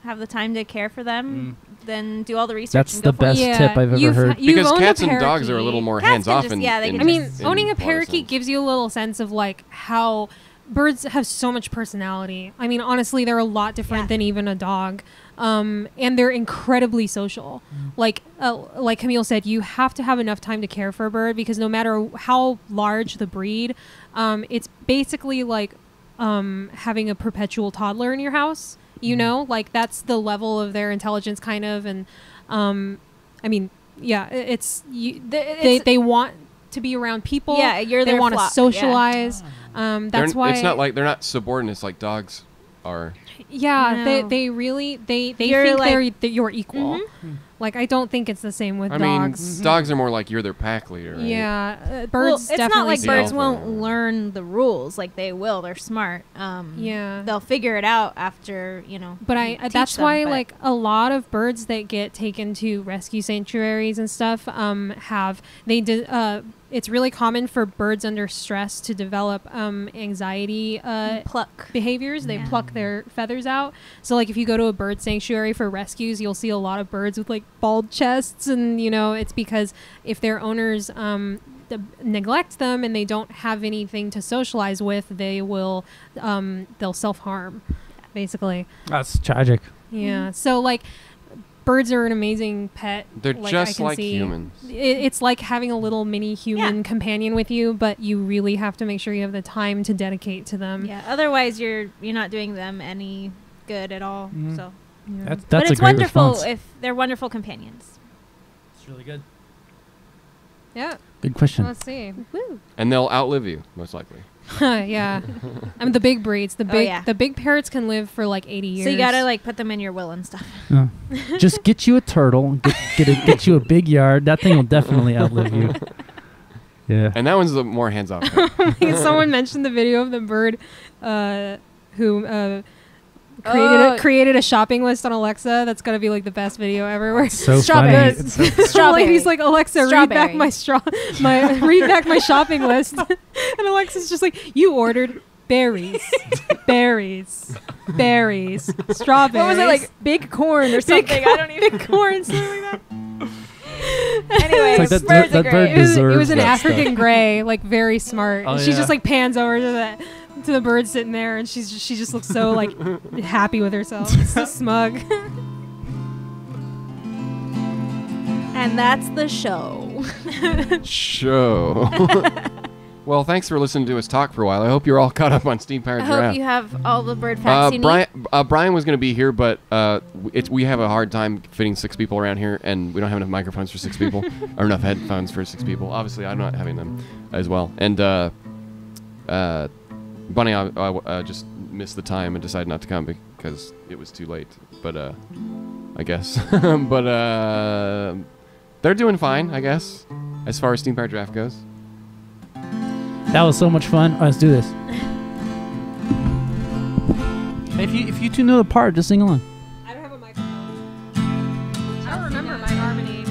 Speaker 2: have the time to care for them, then do all the research.
Speaker 3: That's
Speaker 2: and go
Speaker 3: the
Speaker 2: for it.
Speaker 3: best
Speaker 4: Yeah,
Speaker 3: tip I've ever
Speaker 4: you've-
Speaker 3: heard.
Speaker 4: you've
Speaker 1: Because
Speaker 4: owned a
Speaker 1: cats and dogs are a
Speaker 4: parakeet.
Speaker 1: little more
Speaker 2: Cats can
Speaker 1: hands off.
Speaker 2: just-
Speaker 1: in,
Speaker 2: yeah, they can
Speaker 1: in-
Speaker 4: I mean,
Speaker 2: just-
Speaker 1: in
Speaker 4: owning a
Speaker 1: lot of
Speaker 4: parakeet
Speaker 1: sense.
Speaker 4: gives you a little sense of like how birds have so much personality. I mean, honestly, they're a lot different
Speaker 2: Yeah.
Speaker 4: than even a dog, and they're incredibly social. Like Camille said, you have to have enough time to care for a bird because no matter how large the breed, it's basically like having a perpetual toddler in your house. You know, like that's the level of their intelligence, kind of, and I mean, yeah, they want to be around people.
Speaker 2: Yeah, you're
Speaker 4: they
Speaker 2: their
Speaker 4: want to
Speaker 2: flock, yeah.
Speaker 4: socialize. That's why
Speaker 1: It's not like they're not subordinates like dogs are.
Speaker 4: Yeah,
Speaker 2: No.
Speaker 4: they really they
Speaker 2: You're
Speaker 4: think
Speaker 2: like-
Speaker 4: they're your equal.
Speaker 2: Mhm.
Speaker 4: Like I don't think it's the same with
Speaker 1: I
Speaker 4: dogs.
Speaker 1: mean, dogs are more like you're their pack leader. Right?
Speaker 4: Yeah,
Speaker 2: Well,
Speaker 4: birds
Speaker 2: it's
Speaker 4: definitely.
Speaker 2: not like
Speaker 1: see
Speaker 2: birds
Speaker 1: alpha.
Speaker 2: won't learn the rules. Like they will. They're smart.
Speaker 4: Yeah.
Speaker 2: They'll figure it out after
Speaker 4: But
Speaker 2: you teach
Speaker 4: that's
Speaker 2: them,
Speaker 4: why
Speaker 2: but-
Speaker 4: like a lot of birds that get taken to rescue sanctuaries and stuff it's really common for birds under stress to develop anxiety
Speaker 2: pluck.
Speaker 4: behaviors. They
Speaker 2: Yeah.
Speaker 4: pluck their feathers out. So like if you go to a bird sanctuary for rescues, you'll see a lot of birds with like bald chests, and it's because if their owners neglect them and they don't have anything to socialize with, they'll self-harm basically.
Speaker 3: That's tragic.
Speaker 4: Yeah. So like birds are an amazing pet.
Speaker 1: They're
Speaker 4: Like, I
Speaker 1: just
Speaker 4: can
Speaker 1: like
Speaker 4: see-
Speaker 1: humans.
Speaker 4: It's like having a little mini human companion with you, but you really have to make sure you have the time to dedicate to them.
Speaker 2: Yeah. Otherwise, you're not doing them any good at all.
Speaker 3: Mhm.
Speaker 2: So,
Speaker 4: Yeah.
Speaker 3: That's
Speaker 2: but
Speaker 3: a
Speaker 2: it's
Speaker 3: great
Speaker 2: wonderful
Speaker 3: response.
Speaker 2: if they're wonderful companions.
Speaker 3: It's really good.
Speaker 4: Yeah.
Speaker 3: Good question.
Speaker 4: Let's see.
Speaker 2: Woo.
Speaker 1: And they'll outlive you, most likely.
Speaker 4: Yeah. I mean the big breeds. The big
Speaker 2: yeah.
Speaker 4: the big parrots can live for like 80 years.
Speaker 2: So you gotta like put them in your will and stuff.
Speaker 3: Yeah. Just get you a turtle. Get you a big yard. That thing will definitely outlive you. Yeah.
Speaker 1: And that one's the more hands off.
Speaker 4: Someone mentioned the video of the bird who created a shopping list on Alexa. That's gotta be like the best video ever. Where
Speaker 3: So
Speaker 2: Strawberry.
Speaker 3: funny. It's so-
Speaker 4: the
Speaker 2: Strawberry.
Speaker 4: lady's like, Alexa, read back
Speaker 2: Strawberry.
Speaker 4: read back my shopping list. And Alexa's just like, you ordered berries, berries, berries, strawberries.
Speaker 2: What was it like? Big corn or something? I don't even.
Speaker 4: Big corn, something like that.
Speaker 2: Anyways,
Speaker 3: It's like that
Speaker 2: birds
Speaker 3: that
Speaker 2: are
Speaker 3: bird
Speaker 2: great.
Speaker 4: It was
Speaker 3: deserves
Speaker 4: an
Speaker 3: that
Speaker 4: African
Speaker 3: stuff.
Speaker 4: gray, like very smart.
Speaker 3: Oh,
Speaker 4: And she
Speaker 3: yeah.
Speaker 4: just like pans over to the bird sitting there, and she just looks so like happy with herself, so smug.
Speaker 2: And that's the show.
Speaker 1: Show. Well, thanks for listening to us talk for a while. I hope you're all caught up on Steam Powered
Speaker 2: I
Speaker 1: Giraffe.
Speaker 2: hope you have all the bird facts you need.
Speaker 1: Brian was going to be here, but we have a hard time fitting 6 people around here, and we don't have enough microphones for 6 people, or enough headphones for 6 people. Obviously, I'm not having them as well. And Bunny, I just missed the time and decided not to come because it was too late. But I guess. But they're doing fine, I guess, as far as Steam Powered Giraffe goes.
Speaker 3: That was so much fun. Let's do this. If you two know the part, just sing along.
Speaker 4: I don't have a microphone. I don't remember my harmony.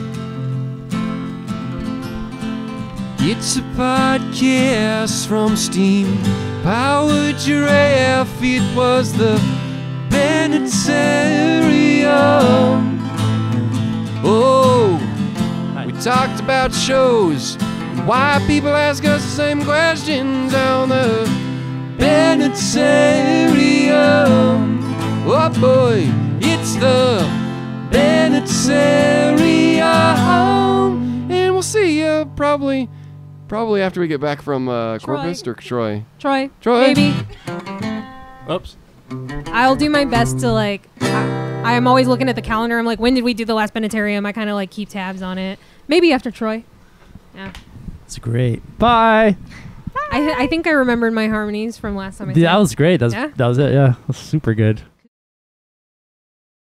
Speaker 1: It's a podcast from Steam Powered Giraffe. It was the Bennettarium. Oh, we talked about shows and why people ask us the same questions on the Bennettarium. Oh boy, it's the Bennettarium. And we'll see you probably after we get back from Corpus or Troy.
Speaker 4: Troy,
Speaker 1: Troy.
Speaker 4: baby.
Speaker 3: Oops.
Speaker 4: I'll do my best to like. I'm always looking at the calendar. I'm like, when did we do the last Bennettarium? I kind of like keep tabs on it. Maybe after Troy. Yeah.
Speaker 3: It's great. Bye.
Speaker 4: I think I remembered my harmonies from last time I
Speaker 3: Dude, that
Speaker 4: sang.
Speaker 3: was great.
Speaker 4: Yeah?
Speaker 3: That was it. Yeah, that was super good.